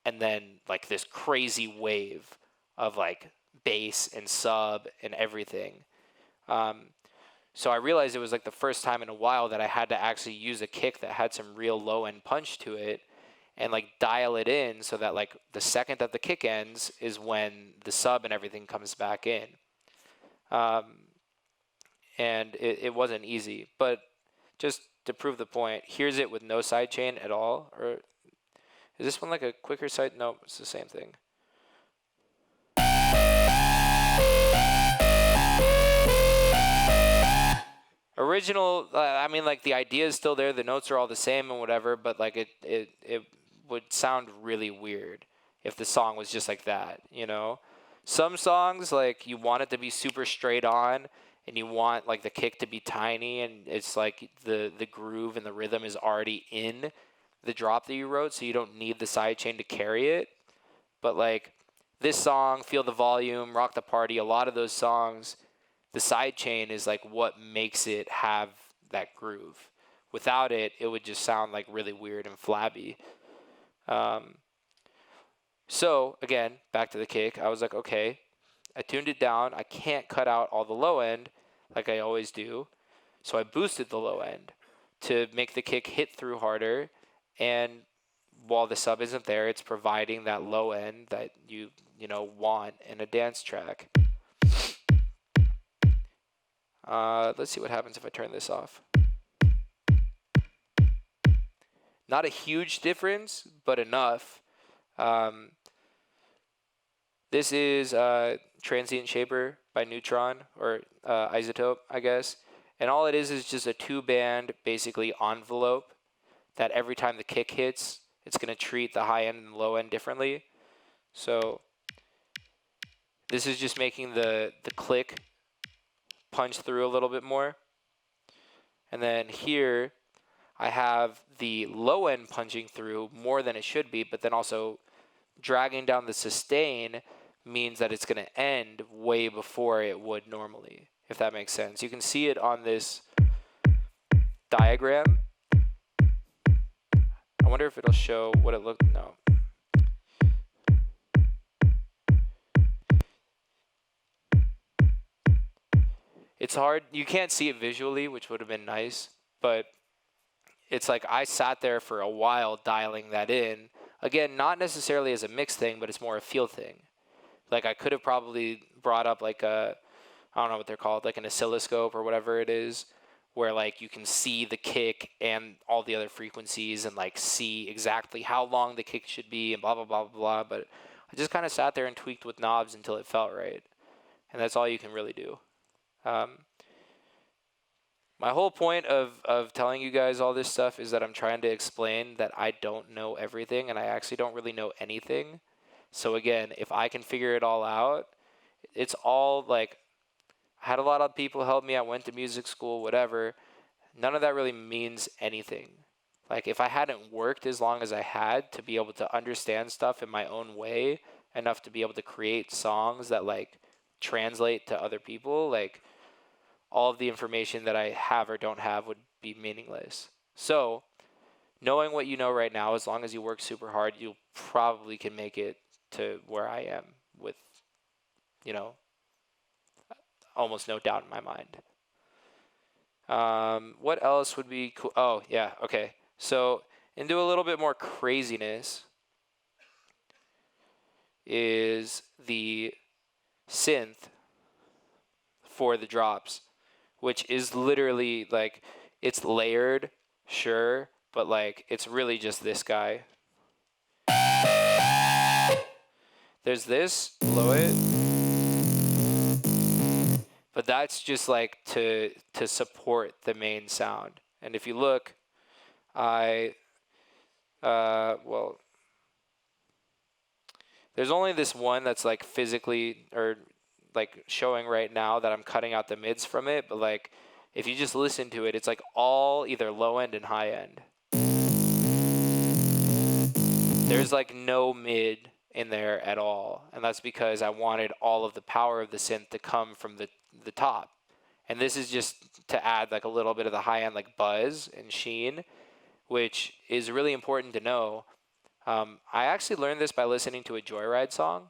and then this crazy wave of bass and sub and everything. So I realized it was the first time in a while that I had to actually use a kick that had some real low end punch to it, and dial it in so that the second that the kick ends is when the sub and everything comes back in. And it wasn't easy, but just to prove the point, here's it with no sidechain at all. Or is this one a quicker side? No, it's the same thing. Original, the idea is still there, the notes are all the same and whatever, but it would sound really weird if the song was just like that, Some songs, you want it to be super straight on, and you want like the kick to be tiny, and it's like the groove and the rhythm is already in the drop that you wrote, so you don't need the sidechain to carry it. But like this song, Feel the Volume, Rock the Party, a lot of those songs, the sidechain is like what makes it have that groove. Without it, it would just sound like really weird and flabby. So again, back to the kick, I was like, okay, I tuned it down. I can't cut out all the low end like I always do. So I boosted the low end to make the kick hit through harder. And while the sub isn't there, it's providing that low end that you want in a dance track. Let's see what happens if I turn this off. Not a huge difference, but enough. This is Transient Shaper by Neutron, or Isotope, I guess. And all it is just a 2-band, basically, envelope that every time the kick hits, it's going to treat the high end and the low end differently. So this is just making the click punch through a little bit more. And then here, I have the low end punching through more than it should be, but then also dragging down the sustain means that it's going to end way before it would normally, if that makes sense. You can see it on this diagram. I wonder if it'll show what it looked. No. It's hard. You can't see it visually, which would have been nice, but it's like I sat there for a while dialing that in. Again, not necessarily as a mix thing, but it's more a feel thing. Like I could have probably brought up like I don't know what they're called, like an oscilloscope or whatever it is, where like you can see the kick and all the other frequencies and like see exactly how long the kick should be and blah, blah, blah, blah, blah. But I just kind of sat there and tweaked with knobs until it felt right. And that's all you can really do. My whole point of telling you guys all this stuff is that I'm trying to explain that I don't know everything, and I actually don't really know anything. So again, if I can figure it all out, it's all like, I had a lot of people help me. I went to music school, whatever. None of that really means anything. Like if I hadn't worked as long as I had to be able to understand stuff in my own way, enough to be able to create songs that like translate to other people, like all of the information that I have or don't have would be meaningless. So knowing what you know right now, as long as you work super hard, you probably can make it to where I am with, almost no doubt in my mind. What else would be cool? Oh, yeah, okay. So into a little bit more craziness is the synth for the drops, which is literally like, it's layered, sure, but like it's really just this guy. There's this below it, but that's just like to support the main sound. And if you look, there's only this one that's like physically or like showing right now that I'm cutting out the mids from it, but like if you just listen to it, it's like all either low end and high end. There's like no mid in there at all, and that's because I wanted all of the power of the synth to come from the top. And this is just to add like a little bit of the high end like buzz and sheen, which is really important to know. I actually learned this by listening to a Joyride song,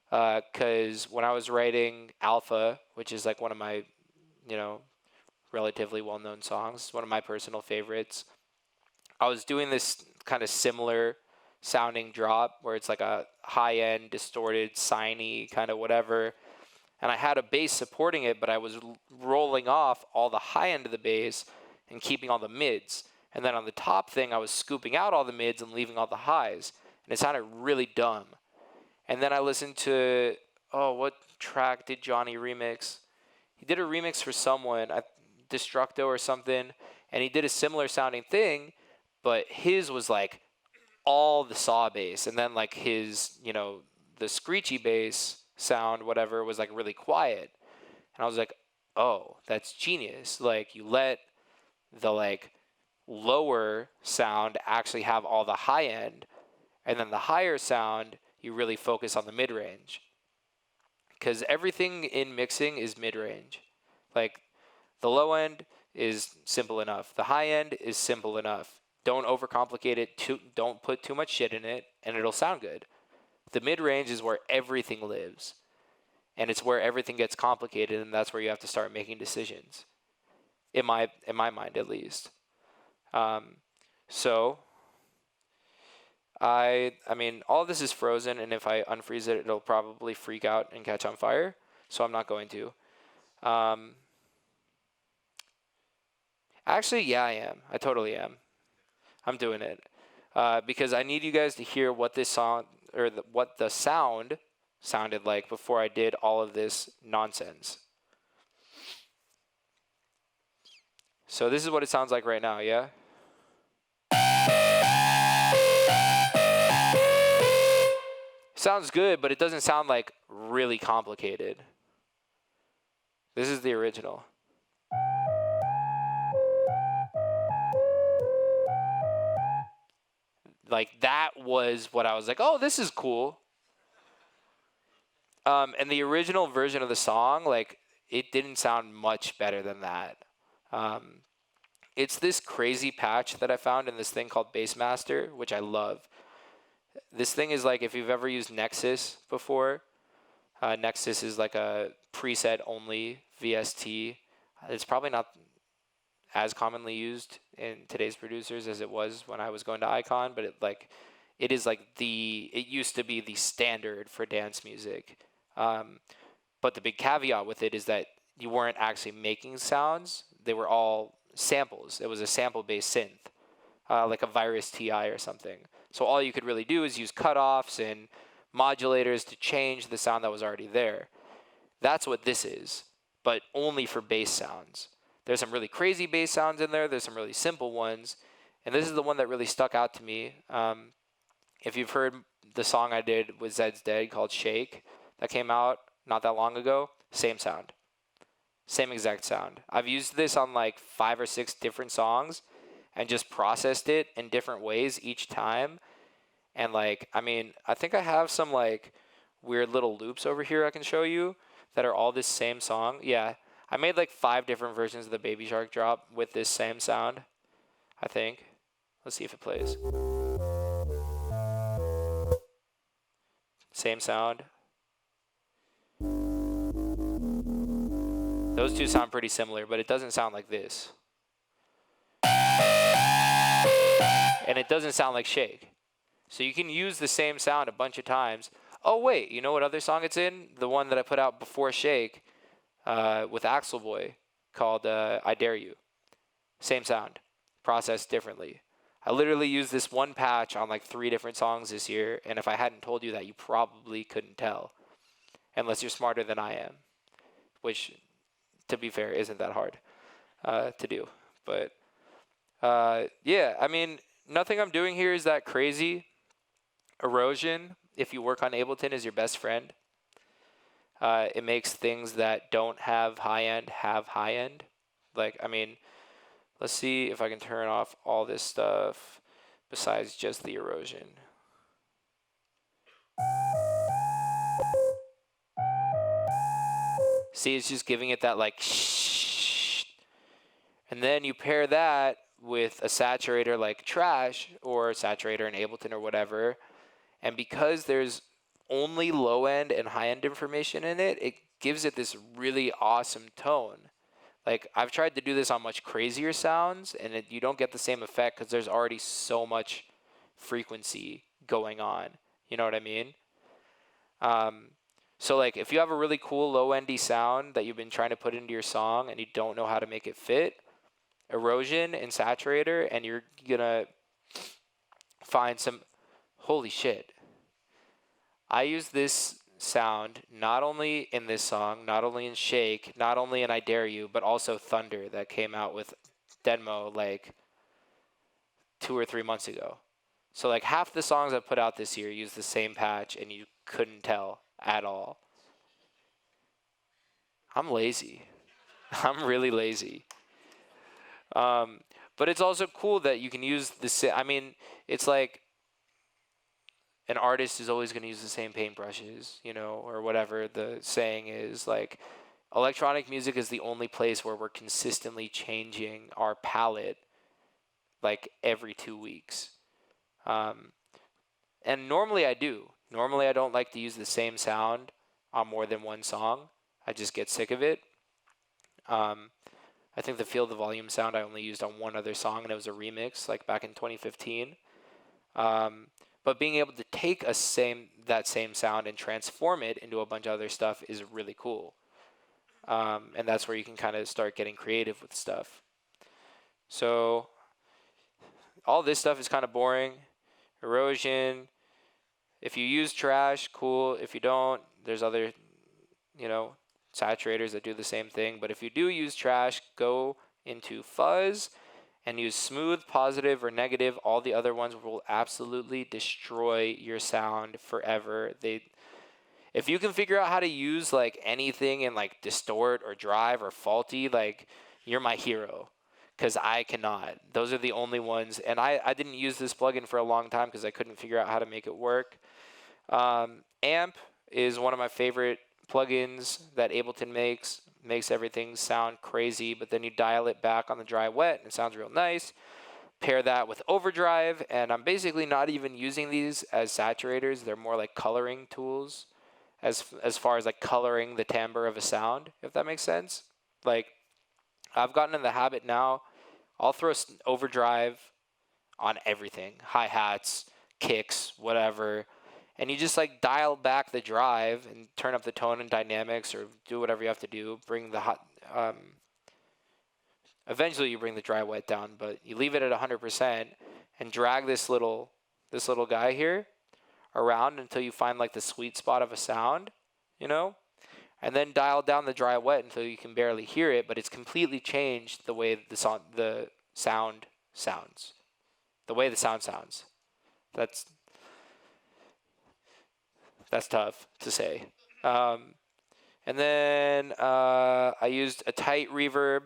because when I was writing Alpha, which is like one of my relatively well-known songs, one of my personal favorites, I was doing this kind of similar sounding drop where it's like a high-end, distorted, signy kind of whatever, and I had a bass supporting it, but I was rolling off all the high end of the bass and keeping all the mids, and then on the top thing I was scooping out all the mids and leaving all the highs, and it sounded really dumb. And then I listened to, what track did Johnny remix? He did a remix for someone, Destructo or something, and he did a similar sounding thing, but his was like all the saw bass, and then like his, the screechy bass sound, whatever, was like really quiet. And I was like, oh, that's genius. Like, you let the like lower sound actually have all the high end, and then the higher sound, you really focus on the mid range. Because everything in mixing is mid range. Like, the low end is simple enough. The high end is simple enough. Don't overcomplicate it. Don't put too much shit in it, and it'll sound good. The mid range is where everything lives, and it's where everything gets complicated, and that's where you have to start making decisions. In my mind, at least. So I mean, all of this is frozen, and if I unfreeze it, it'll probably freak out and catch on fire. So I'm not going to. Actually, yeah, I am. I totally am. I'm doing it because I need you guys to hear what this song or what the sound sounded like before I did all of this nonsense. So this is what it sounds like right now, yeah? Sounds good, but it doesn't sound like really complicated. This is the original. Like, that was what I was like, oh, this is cool. And the original version of the song, like, it didn't sound much better than that. It's this crazy patch that I found in this thing called Bassmaster, which I love. This thing is like, if you've ever used Nexus before, Nexus is like a preset only VST. It's probably not as commonly used in today's producers as it was when I was going to Icon, but it used to be the standard for dance music. But the big caveat with it is that you weren't actually making sounds. They were all samples. It was a sample-based synth, like a Virus TI or something. So all you could really do is use cutoffs and modulators to change the sound that was already there. That's what this is, but only for bass sounds. There's some really crazy bass sounds in there. There's some really simple ones. And this is the one that really stuck out to me. If you've heard the song I did with Zed's Dead called Shake that came out not that long ago, same sound. Same exact sound. I've used this on like 5 or 6 different songs and just processed it in different ways each time. And like, I mean, I think I have some like weird little loops over here I can show you that are all this same song. Yeah. I made like 5 different versions of the Baby Shark drop with this same sound, I think. Let's see if it plays. Same sound. Those two sound pretty similar, but it doesn't sound like this. And it doesn't sound like Shake. So you can use the same sound a bunch of times. Oh, wait, you know what other song it's in? The one that I put out before Shake. With Axel Boy called I Dare You. Same sound, processed differently. I literally used this one patch on like 3 different songs this year, and if I hadn't told you that, you probably couldn't tell, unless you're smarter than I am, which, to be fair, isn't that hard to do. But yeah, I mean, nothing I'm doing here is that crazy. Erosion, if you work on Ableton, is your best friend. It makes things that don't have high end have high end. Like, I mean, let's see if I can turn off all this stuff besides just the erosion. See, it's just giving it that like shh. And then you pair that with a saturator like Trash or a saturator in Ableton or whatever. And because there's only low end and high end information in it, it gives it this really awesome tone. Like, I've tried to do this on much crazier sounds, and you don't get the same effect because there's already so much frequency going on. You know what I mean? So like, if you have a really cool low endy sound that you've been trying to put into your song and you don't know how to make it fit, erosion and saturator, and you're gonna find some holy shit. I use this sound not only in this song, not only in Shake, not only in I Dare You, but also Thunder that came out with Denmo like 2 or 3 months ago. So like half the songs I put out this year use the same patch and you couldn't tell at all. I'm lazy. I'm really lazy. But it's also cool that you can use I mean, it's like an artist is always going to use the same paintbrushes, you know, or whatever the saying is. Like, electronic music is the only place where we're consistently changing our palette like every 2 weeks. And normally I do. Normally I don't like to use the same sound on more than one song. I just get sick of it. I think the Feel the Volume sound I only used on one other song, and it was a remix, like back in 2015. But being able to take that same sound and transform it into a bunch of other stuff is really cool. And that's where you can kind of start getting creative with stuff. So all this stuff is kind of boring. Erosion. If you use trash, cool. If you don't, there's other, you know, saturators that do the same thing. But if you do use trash, go into fuzz and use smooth, positive, or negative. All the other ones will absolutely destroy your sound forever. If you can figure out how to use like anything in like distort or drive or faulty, like, you're my hero, because I cannot. Those are the only ones. And I didn't use this plugin for a long time because I couldn't figure out how to make it work. Amp is one of my favorite plugins that Ableton makes everything sound crazy, but then you dial it back on the dry wet and it sounds real nice. Pair that with overdrive, and I'm basically not even using these as saturators. They're more like coloring tools as far as like coloring the timbre of a sound, if that makes sense. Like, I've gotten in the habit now, I'll throw overdrive on everything, hi-hats, kicks, whatever, and you just like dial back the drive and turn up the tone and dynamics, or do whatever you have to do. Bring the eventually you bring the dry wet down, but you leave it at 100% and drag this little guy here around until you find like the sweet spot of a sound, you know, and then dial down the dry wet until you can barely hear it, but it's completely changed the way the sound sounds. The way the sound sounds. That's tough to say. And then I used a tight reverb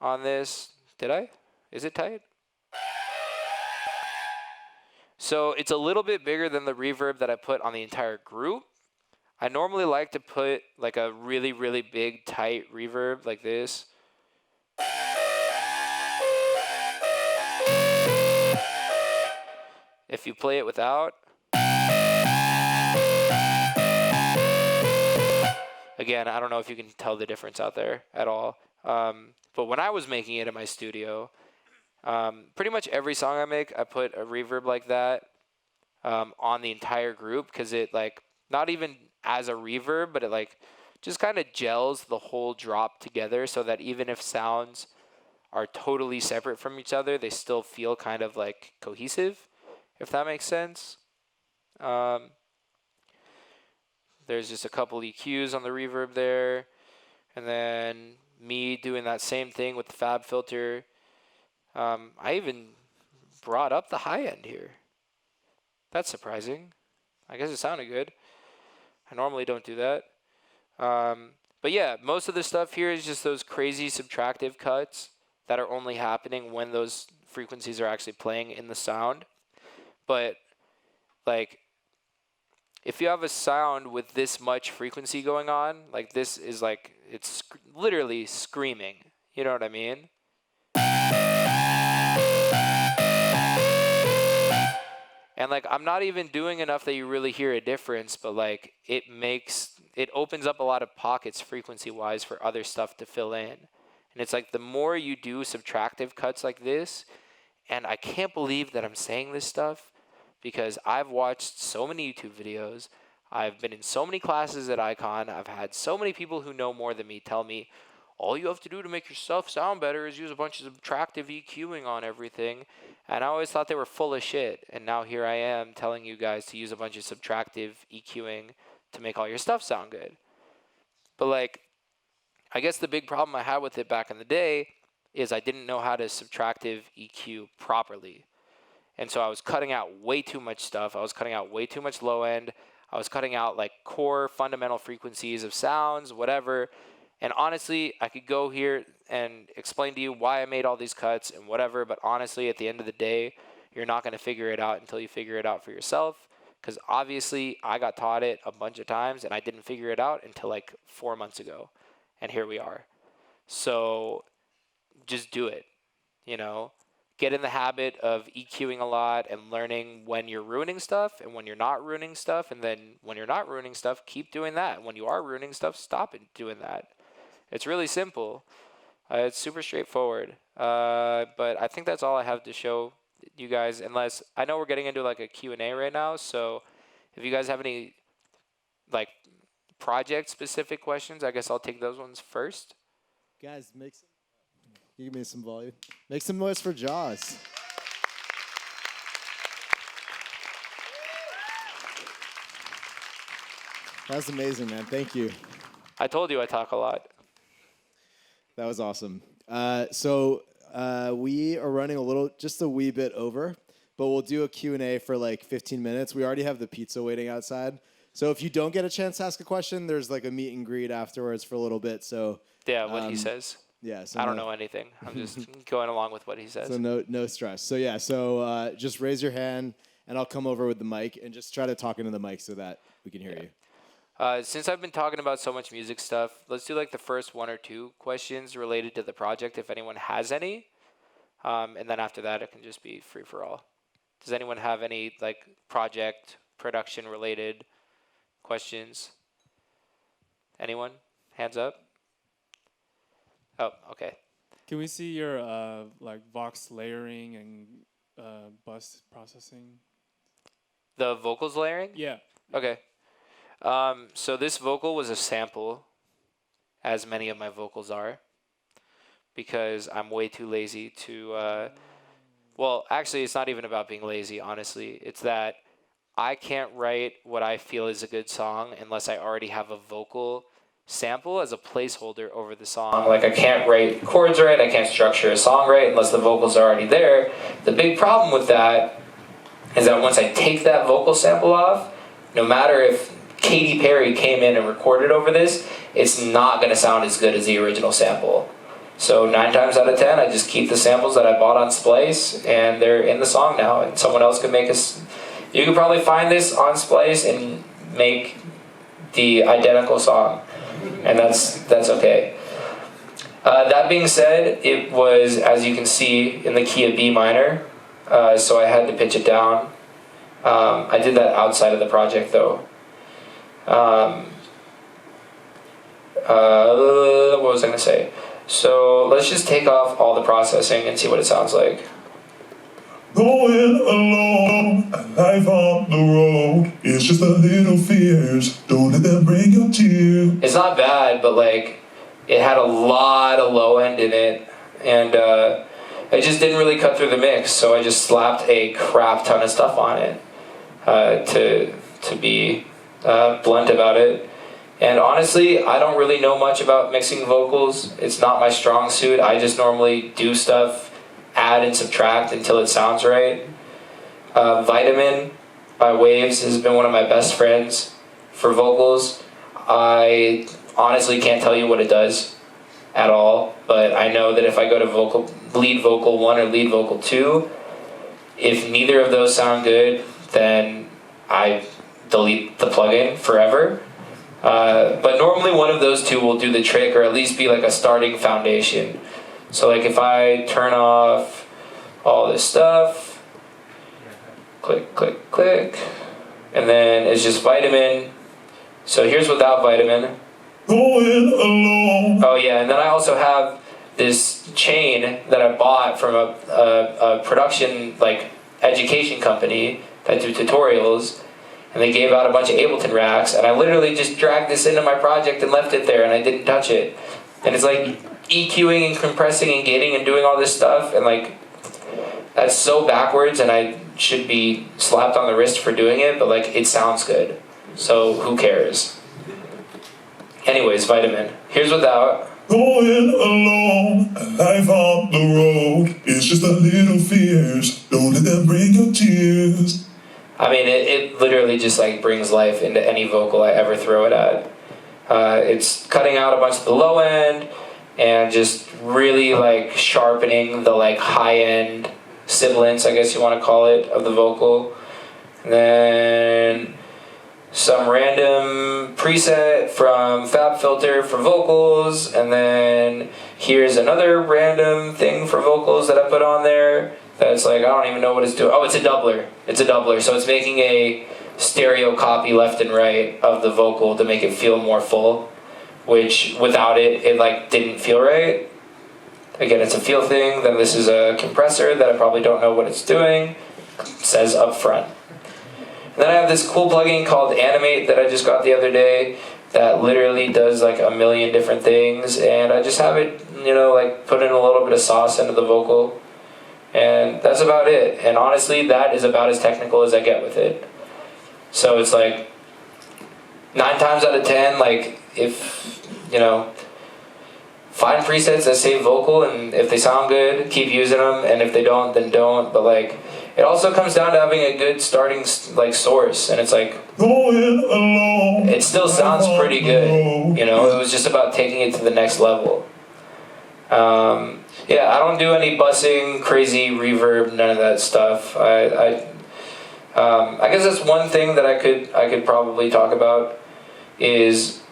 on this. Did I? Is it tight? So it's a little bit bigger than the reverb that I put on the entire group. I normally like to put like a really, really big tight reverb like this. If you play it without, again, I don't know if you can tell the difference out there at all. But when I was making it in my studio, pretty much every song I make, I put a reverb like that on the entire group, because it, like, not even as a reverb, but it like just kind of gels the whole drop together, so that even if sounds are totally separate from each other, they still feel kind of like cohesive, if that makes sense. There's just a couple EQs on the reverb there. And then me doing that same thing with the Fab filter. I even brought up the high end here. That's surprising. I guess it sounded good. I normally don't do that. But yeah, most of the stuff here is just those crazy subtractive cuts that are only happening when those frequencies are actually playing in the sound. But like, if you have a sound with this much frequency going on, like this is like, it's literally screaming. You know what I mean? And like, I'm not even doing enough that you really hear a difference, but like, it opens up a lot of pockets frequency-wise for other stuff to fill in. And it's like, the more you do subtractive cuts like this, and I can't believe that I'm saying this stuff, because I've watched so many YouTube videos, I've been in so many classes at Icon, I've had so many people who know more than me tell me, all you have to do to make your stuff sound better is use a bunch of subtractive EQing on everything. And I always thought they were full of shit. And now here I am telling you guys to use a bunch of subtractive EQing to make all your stuff sound good. But like, I guess the big problem I had with it back in the day is I didn't know how to subtractive EQ properly. And so I was cutting out way too much stuff. I was cutting out way too much low end. I was cutting out like core fundamental frequencies of sounds, whatever. And honestly, I could go here and explain to you why I made all these cuts and whatever, but honestly, at the end of the day, you're not going to figure it out until you figure it out for yourself. Because obviously, I got taught it a bunch of times, and I didn't figure it out until like 4 months ago. And here we are. So just do it, you know? Get in the habit of EQing a lot and learning when you're ruining stuff and when you're not ruining stuff. And then when you're not ruining stuff, keep doing that. When you are ruining stuff, stop doing that. It's really simple. It's super straightforward. But I think that's all I have to show you guys, unless I know we're getting into like a Q&A right now. So if you guys have any like project specific questions, I guess I'll take those ones first. Guys, give me some volume. Make some noise for Jauz. That's amazing, man. Thank you. I told you I talk a lot. That was awesome. So we are running just a wee bit over, but we'll do a Q&A for like 15 minutes. We already have the pizza waiting outside. So if you don't get a chance to ask a question, there's like a meet and greet afterwards for a little bit. So yeah, what he says. Yeah. So I don't know anything. I'm just going along with what he says. So no stress. So yeah, just raise your hand and I'll come over with the mic and just try to talk into the mic so that we can hear you. Since I've been talking about so much music stuff, let's do like the first 1 or 2 questions related to the project, if anyone has any. And then after that, it can just be free for all. Does anyone have any like project production related questions? Anyone? Hands up. Oh, okay. Can we see your like vox layering and bus processing? The vocals layering? Yeah. Okay. So this vocal was a sample, as many of my vocals are, because I'm way too lazy to, well, actually, it's not even about being lazy, honestly. It's that I can't write what I feel is a good song unless I already have a vocal sample as a placeholder over the song. Like, I can't write chords right, I can't structure a song right unless the vocals are already there. The big problem with that is that once I take that vocal sample off, no matter if Katy Perry came in and recorded over this, it's not going to sound as good as the original sample. So 9 times out of 10, I just keep the samples that I bought on Splice, and they're in the song now. And someone else could make us. You could probably find this on Splice and make the identical song, and that's okay. That being said, it was, as you can see, in the key of B minor, so I had to pitch it down. I did that outside of the project, though. What was I going to say? So let's just take off all the processing and see what it sounds like. Going along, life on the road, it's just a little fears, don't let them bring your tears. It's not bad, but like, it had a lot of low end in it, and it just didn't really cut through the mix, so I just slapped a crap ton of stuff on it, to be blunt about it. And honestly, I don't really know much about mixing vocals. It's not my strong suit. I just normally do stuff, add and subtract until it sounds right. Vitamin by Waves has been one of my best friends for vocals. I honestly can't tell you what it does at all, but I know that if I go to lead vocal 1 or lead vocal 2, if neither of those sound good, then I delete the plugin forever. But normally one of those two will do the trick, or at least be like a starting foundation. So like if I turn off all this stuff, click, click, click, and then it's just Vitamin. So here's without Vitamin. Going along. Oh yeah, and then I also have this chain that I bought from a production, like, education company that do tutorials. And they gave out a bunch of Ableton racks, and I literally just dragged this into my project and left it there, and I didn't touch it. And it's like EQing and compressing and gating and doing all this stuff, and like, that's so backwards, and I should be slapped on the wrist for doing it, but like, it sounds good. So who cares? Anyways, Vitamin. Here's without. Going along, life on the road, it's just a little fears, don't let them bring your tears. I mean, it literally just like brings life into any vocal I ever throw it at. It's cutting out a bunch of the low end and just really like sharpening the like high end sibilance, I guess you want to call it, of the vocal. And then some random preset from FabFilter for vocals, and then here's another random thing for vocals that I put on there that's like, I don't even know what it's doing. Oh, it's a doubler. It's a doubler. So it's making a stereo copy left and right of the vocal to make it feel more full, which without it, it like didn't feel right. Again, it's a feel thing. Then this is a compressor that I probably don't know what it's doing. It says up front. And then I have this cool plugin called Animate that I just got the other day that literally does like a million different things, and I just have it, you know, like put in a little bit of sauce into the vocal, and that's about it. And honestly, that is about as technical as I get with it. So it's like 9 times out of 10, like if, you know, find presets that save vocal, and if they sound good, keep using them, and if they don't, then don't. But like, it also comes down to having a good starting like source, and it's like, it still sounds pretty good, you know. It was just about taking it to the next level. Yeah, I don't do any bussing, crazy reverb, none of that stuff. I guess that's one thing that I could probably talk about is,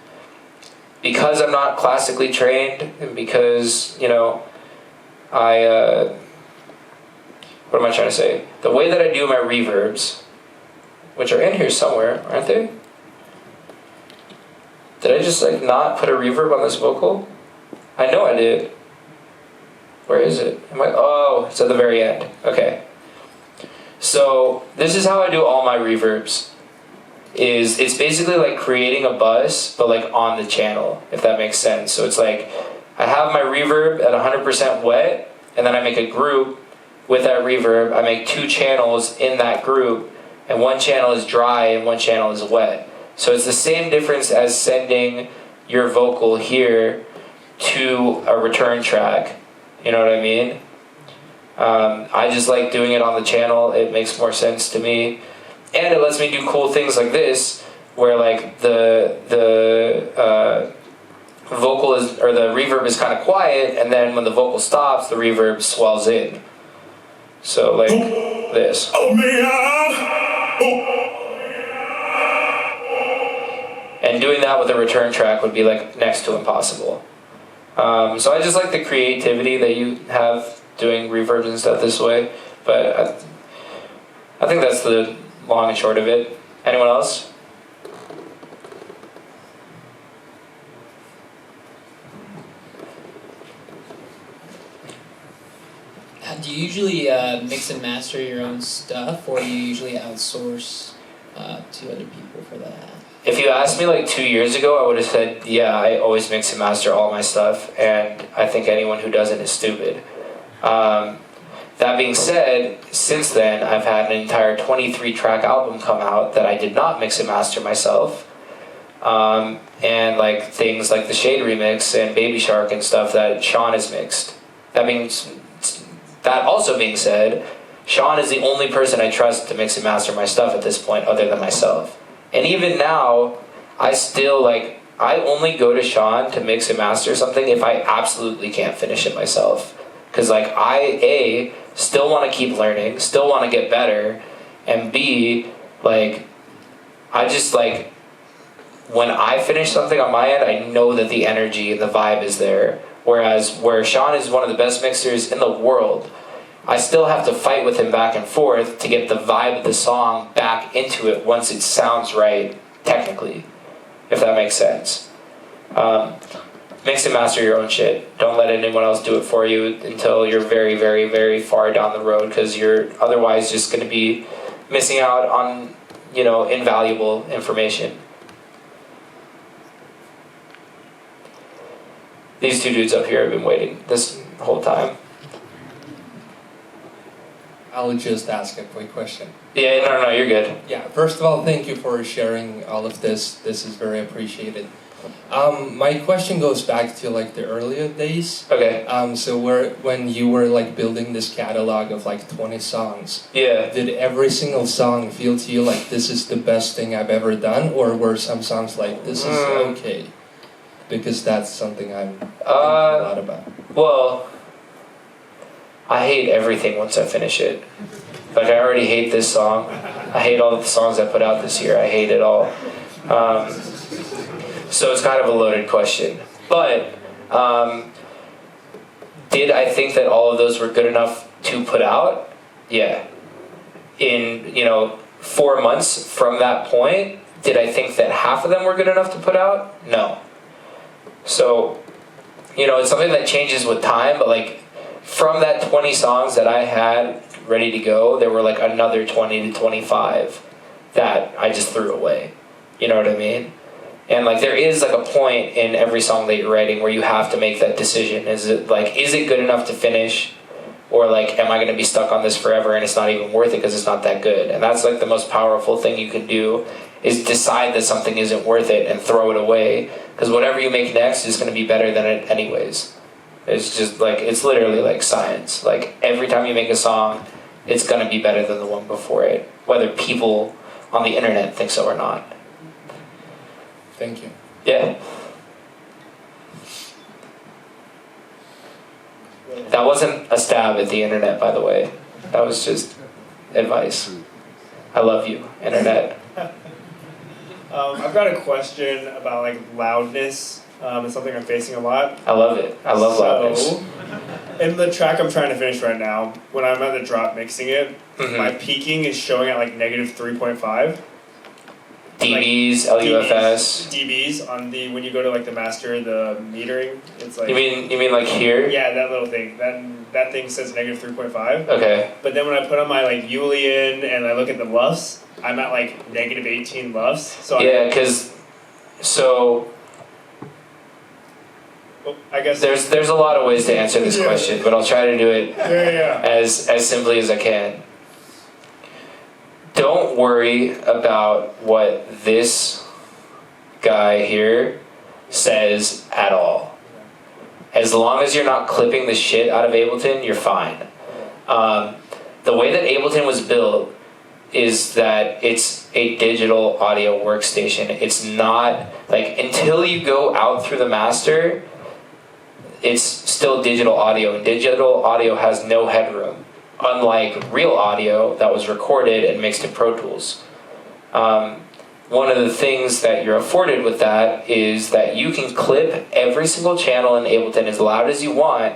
because I'm not classically trained, and because, you know, what am I trying to say? The way that I do my reverbs, which are in here somewhere, aren't they? Did I just like not put a reverb on this vocal? I know I did. Where is it? Oh, it's at the very end. Okay. So this is how I do all my reverbs. It's basically like creating a bus, but like on the channel, if that makes sense. So it's like, I have my reverb at 100% wet, and then I make a group with that reverb. I make 2 channels in that group, and one channel is dry and one channel is wet. So it's the same difference as sending your vocal here to a return track. You know what I mean? I just like doing it on the channel. It makes more sense to me. And it lets me do cool things like this, where like the vocal is, or the reverb is kind of quiet, and then when the vocal stops, the reverb swells in. So like this. And doing that with a return track would be like next to impossible. So I just like the creativity that you have doing reverbs and stuff this way. But I think that's the long and short of it. Anyone else? Do you usually mix and master your own stuff, or do you usually outsource to other people for that? If you asked me like 2 years ago, I would have said, yeah, I always mix and master all my stuff, and I think anyone who doesn't is stupid. That being said, since then, I've had an entire 23-track album come out that I did not mix and master myself. And like things like the Shade remix and Baby Shark and stuff that Sean has mixed. That also being said, Sean is the only person I trust to mix and master my stuff at this point other than myself. And even now, I still like, I only go to Sean to mix and master something if I absolutely can't finish it myself. Because like I, still want to keep learning, still want to get better, and B, like, I just like, when I finish something on my end, I know that the energy and the vibe is there. Whereas where Sean is one of the best mixers in the world, I still have to fight with him back and forth to get the vibe of the song back into it once it sounds right, technically, if that makes sense. Mix and master your own shit. Don't let anyone else do it for you until you're very, very, very far down the road, because you're otherwise just going to be missing out on, you know, invaluable information. These 2 dudes up here have been waiting this whole time. I'll just ask a quick question. Yeah, no, you're good. Yeah, first of all, thank you for sharing all of this. This is very appreciated. My question goes back to like the earlier days. Okay. So when you were like building this catalog of like 20 songs, Yeah. did every single song feel to you like this is the best thing I've ever done, or were some songs like this is okay? Because that's something I'm thinking a lot about. Well, I hate everything once I finish it. Like, I already hate this song. I hate all the songs I put out this year. I hate it all. So it's kind of a loaded question. But did I think that all of those were good enough to put out? Yeah. In, 4 months from that point, did I think that half of them were good enough to put out? No. So, it's something that changes with time, but like from that 20 songs that I had ready to go, there were like another 20 to 25 that I just threw away. You know what I mean? And like there is like a point in every song that you're writing where you have to make that decision. Is it good enough to finish? Or like, am I going to be stuck on this forever and it's not even worth it because it's not that good? And that's like the most powerful thing you can do, is decide that something isn't worth it and throw it away. Because whatever you make next is going to be better than it anyways. It's just like, it's literally like science. Like every time you make a song, it's going to be better than the one before it, whether people on the internet think so or not. Thank you. Yeah. That wasn't a stab at the internet, by the way. That was just advice. I love you, internet. I've got a question about like loudness. It's something I'm facing a lot. I love it. I love loudness. In the track I'm trying to finish right now, when I'm at the drop mixing it, my peaking is showing at like -3.5. dBs, LUFS. dBs on the, when you go to like the master, the metering, it's like. You mean like here? Yeah, that little thing. That thing says -3.5. Okay. But then when I put on my like Julian and I look at the LUFS, I'm at like -18 LUFS. So yeah, I guess there's a lot of ways to answer this question, but I'll try to do it as simply as I can. Don't worry about what this guy here says at all. As long as you're not clipping the shit out of Ableton, you're fine. The way that Ableton was built is that it's a digital audio workstation. It's not, like, until you go out through the master, it's still digital audio, and digital audio has no headroom, unlike real audio that was recorded and mixed in Pro Tools. One of the things that you're afforded with that is that you can clip every single channel in Ableton as loud as you want,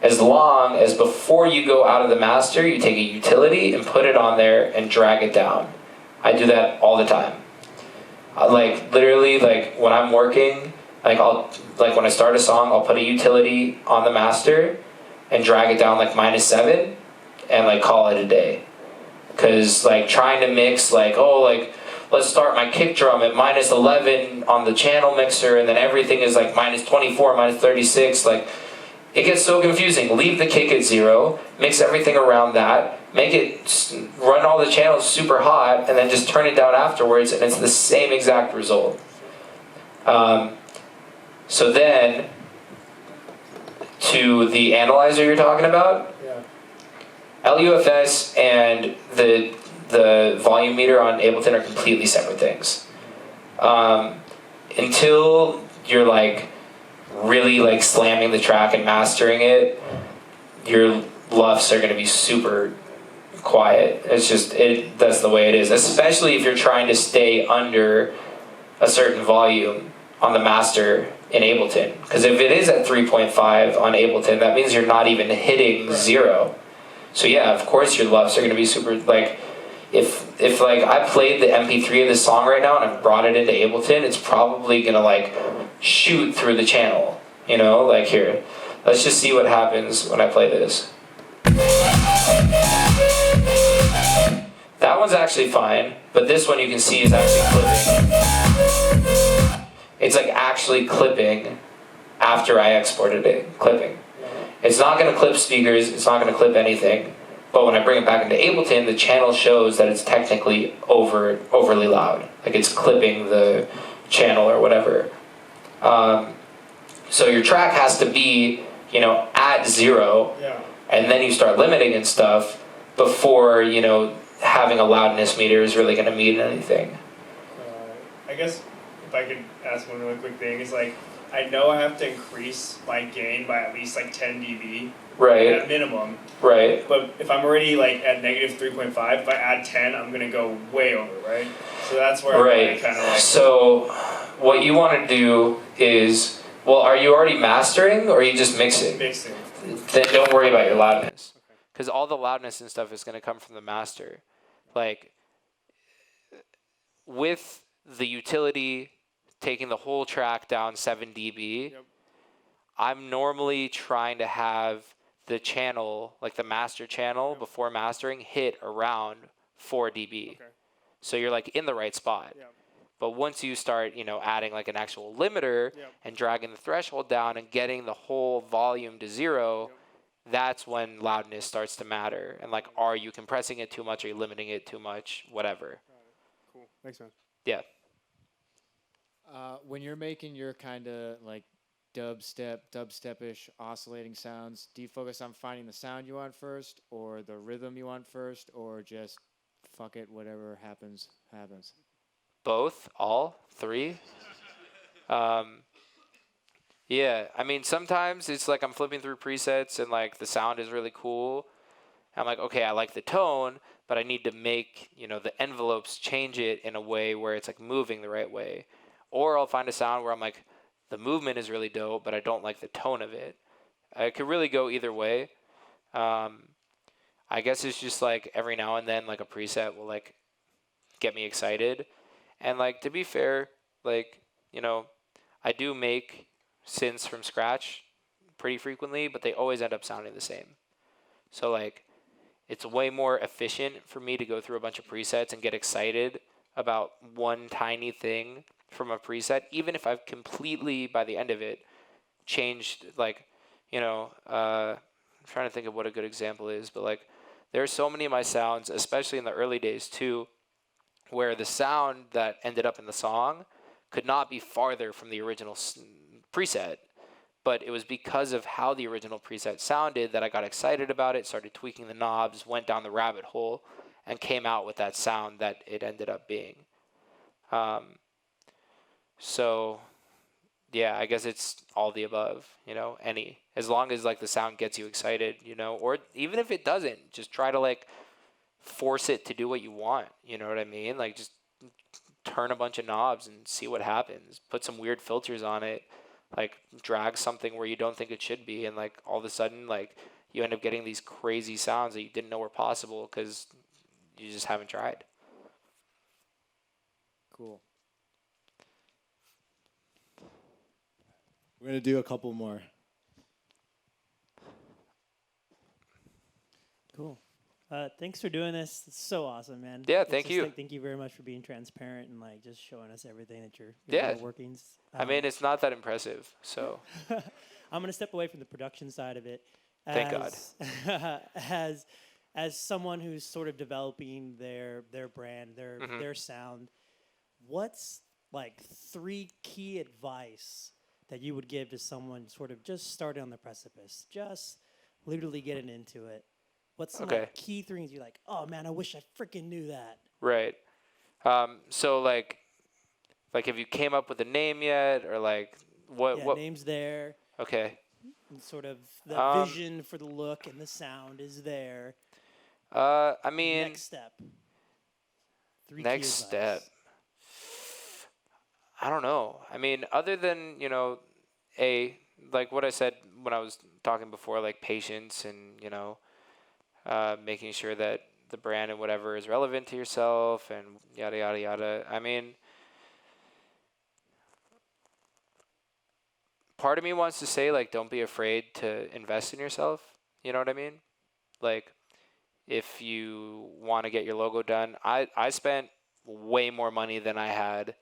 as long as before you go out of the master, you take a utility and put it on there and drag it down. I do that all the time. Like, literally, like, when I'm working, like when I start a song, I'll put a utility on the master and drag it down like -7 and like call it a day. Cause like trying to mix like, let's start my kick drum at -11 on the channel mixer and then everything is like -24, -36, like it gets so confusing. Leave the kick at 0, mix everything around that, make it run all the channels super hot and then just turn it down afterwards and it's the same exact result. So then, to the analyzer you're talking about, LUFS and the volume meter on Ableton are completely separate things. Until you're like really like slamming the track and mastering it, your LUFS are going to be super quiet. It's just, that's the way it is, especially if you're trying to stay under a certain volume on the master in Ableton. Because if it is at 3.5 on Ableton, that means you're not even hitting 0. So yeah, of course your LUFS are going to be super, like, if like I played the MP3 of this song right now and I brought it into Ableton, it's probably going to like shoot through the channel, like here. Let's just see what happens when I play this. That one's actually fine, but this one you can see is actually clipping. It's like actually clipping after I exported it, clipping. It's not going to clip speakers, it's not going to clip anything, but when I bring it back into Ableton, the channel shows that it's technically overly loud. Like it's clipping the channel or whatever. So your track has to be, at 0, and then you start limiting and stuff before, having a loudness meter is really going to mean anything. I guess if I could ask one really quick thing, is like I know I have to increase my gain by at least like 10 dB Right. at minimum. Right. But if I'm already like at negative 3.5, if I add 10, I'm gonna go way over, right? So that's where Right. I'm kind of like. So what you want to do is, well, are you already mastering or are you just mixing? Mixing. Then don't worry about your loudness, because all the loudness and stuff is going to come from the master. Like with the utility taking the whole track down 7 dB, Yep. I'm normally trying to have the channel, like the master channel before mastering, hit around 4 dB. Okay. So you're like in the right spot. Yep. But once you start, adding like an actual limiter Yep. and dragging the threshold down and getting the whole volume to 0, that's when loudness starts to matter. And like, are you compressing it too much? Are you limiting it too much? Whatever. Cool. Thanks, man. Yeah. When you're making your kind of like dubstep-ish oscillating sounds, do you focus on finding the sound you want first, or the rhythm you want first, or just fuck it, whatever happens, happens? Both, all, 3. Yeah, I mean, sometimes it's like I'm flipping through presets and like the sound is really cool. I'm like, okay, I like the tone, but I need to make, the envelopes change it in a way where it's like moving the right way. Or I'll find a sound where I'm like, the movement is really dope, but I don't like the tone of it. It could really go either way. I guess it's just like every now and then, like a preset will like get me excited. And like, to be fair, like, I do make synths from scratch pretty frequently, but they always end up sounding the same. So like, it's way more efficient for me to go through a bunch of presets and get excited about one tiny thing from a preset, even if I've completely, by the end of it, changed, like, I'm trying to think of what a good example is, but like, there are so many of my sounds, especially in the early days too, where the sound that ended up in the song could not be farther from the original preset, but it was because of how the original preset sounded that I got excited about it, started tweaking the knobs, went down the rabbit hole, and came out with that sound that it ended up being. So, yeah, I guess it's all the above, any. As long as, like, the sound gets you excited, or even if it doesn't, just try to, like, force it to do what you want, you know what I mean? Like, just turn a bunch of knobs and see what happens. Put some weird filters on it, like, drag something where you don't think it should be, and, like, all of a sudden, like, you end up getting these crazy sounds that you didn't know were possible because you just haven't tried. Cool. We're going to do a couple more. Cool. Thanks for doing this. It's so awesome, man. Yeah, It's thank just, you. Like, thank you very much for being transparent and like just showing us everything that your Yeah. inner workings. I mean, it's not that impressive, so. I'm gonna step away from the production side of it. Thank God. As someone who's sort of developing their brand, their sound, what's like 3 key advice that you would give to someone sort of just starting on the precipice, just literally getting into it? What's some like, key things you're like, oh man, I wish I freaking knew that. Right. So like have you came up with a name yet, or like what? Yeah, what? name's there. Okay. And sort of the vision for the look and the sound is there. I mean. Next step. 3 Next key step. advice. I don't know. I mean, other than, like what I said when I was talking before, like patience and, making sure that the brand and whatever is relevant to yourself and yada, yada, yada. I mean, part of me wants to say, like, don't be afraid to invest in yourself. You know what I mean? Like, if you want to get your logo done, I spent way more money than I had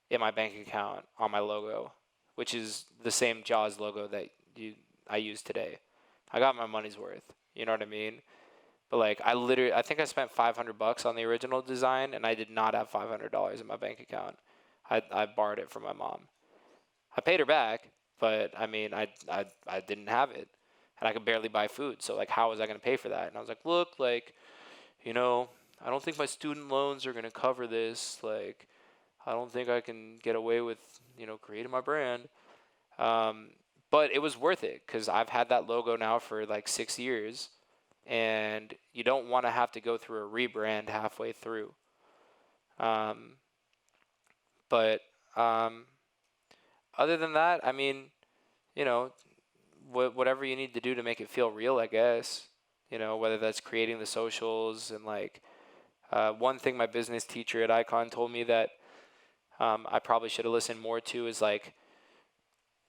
in my bank account on my logo, which is the same Jauz logo that I use today. I got my money's worth. You know what I mean? But like, I think I spent $500 on the original design, and I did not have $500 in my bank account. I borrowed it from my mom. I paid her back, but I mean, I didn't have it, and I could barely buy food. So like, how was I going to pay for that? And I was like, look, like, I don't think my student loans are going to cover this. Like, I don't think I can get away with, creating my brand. But it was worth it because I've had that logo now for like 6 years, and you don't want to have to go through a rebrand halfway through. But other than that, I mean, you know, whatever you need to do to make it feel real, I guess. You know, whether that's creating the socials and like one thing my business teacher at Icon told me that I probably should have listened more to is like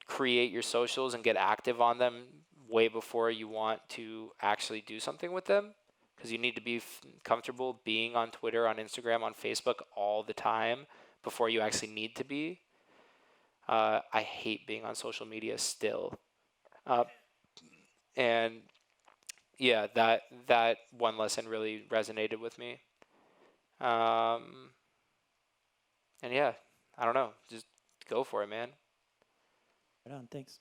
create your socials and get active on them way before you want to actually do something with them, because you need to be comfortable being on Twitter, on Instagram, on Facebook all the time before you actually need to be. I hate being on social media still. And yeah, that one lesson really resonated with me. And yeah, I don't know, just go for it, man. Right on, thanks.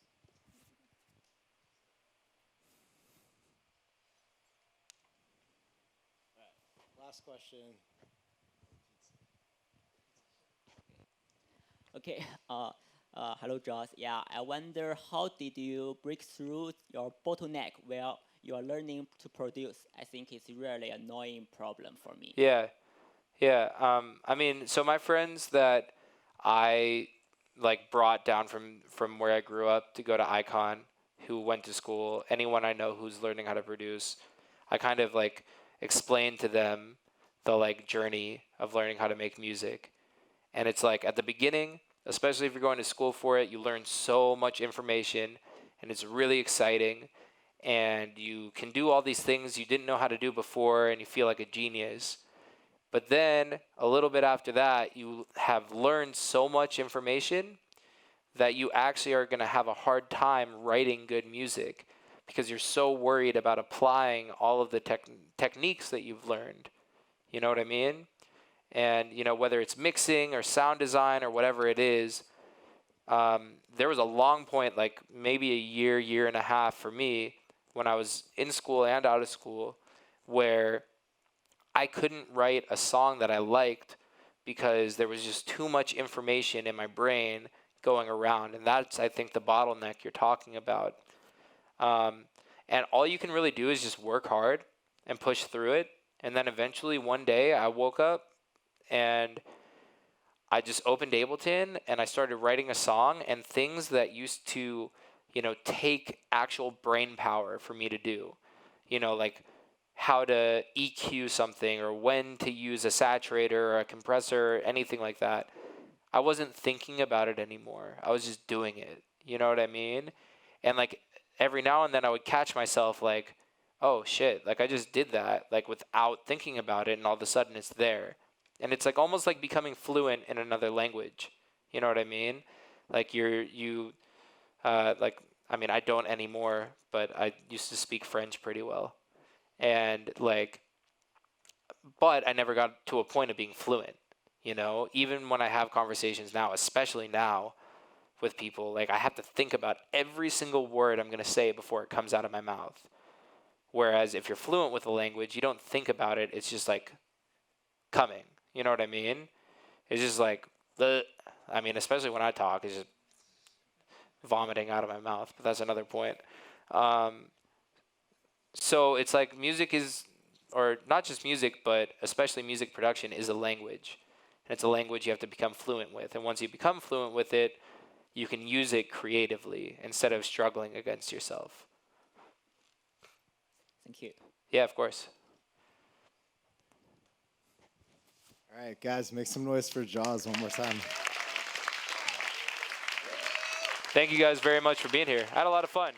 Last question. Okay. Hello, Jauz. Yeah, I wonder how did you break through your bottleneck while you are learning to produce? I think it's really annoying problem for me. Yeah. I mean, so my friends that I like brought down from where I grew up to go to Icon, who went to school, anyone I know who's learning how to produce, I kind of like explained to them the like journey of learning how to make music. And it's like at the beginning, especially if you're going to school for it, you learn so much information and it's really exciting, and you can do all these things you didn't know how to do before and you feel like a genius. But then a little bit after that, you have learned so much information that you actually are going to have a hard time writing good music because you're so worried about applying all of the techniques that you've learned. You know what I mean? And, you know, whether it's mixing or sound design or whatever it is, there was a long point, like maybe a year and a half for me when I was in school and out of school, where I couldn't write a song that I liked because there was just too much information in my brain going around. And that's, I think, the bottleneck you're talking about. And all you can really do is just work hard and push through it. And then eventually one day I woke up and I just opened Ableton and I started writing a song, and things that used to, you know, take actual brain power for me to do, you know, like how to EQ something or when to use a saturator or a compressor, anything like that. I wasn't thinking about it anymore. I was just doing it. You know what I mean? And like every now and then I would catch myself like, oh shit, like I just did that, like without thinking about it, and all of a sudden it's there. And it's like almost like becoming fluent in another language. You know what I mean? Like like, I mean, I don't anymore, but I used to speak French pretty well. And like, but I never got to a point of being fluent, you know? Even when I have conversations now, especially now with people, like I have to think about every single word I'm going to say before it comes out of my mouth. Whereas if you're fluent with a language, you don't think about it. It's just like coming. You know what I mean? It's just like, I mean, especially when I talk, it's just vomiting out of my mouth. But that's another point. So it's like music is, or not just music, but especially music production is a language. And it's a language you have to become fluent with. And once you become fluent with it, you can use it creatively instead of struggling against yourself. Thank you. Yeah, of course. All right, guys, make some noise for Jauz one more time. Thank you guys very much for being here. I had a lot of fun.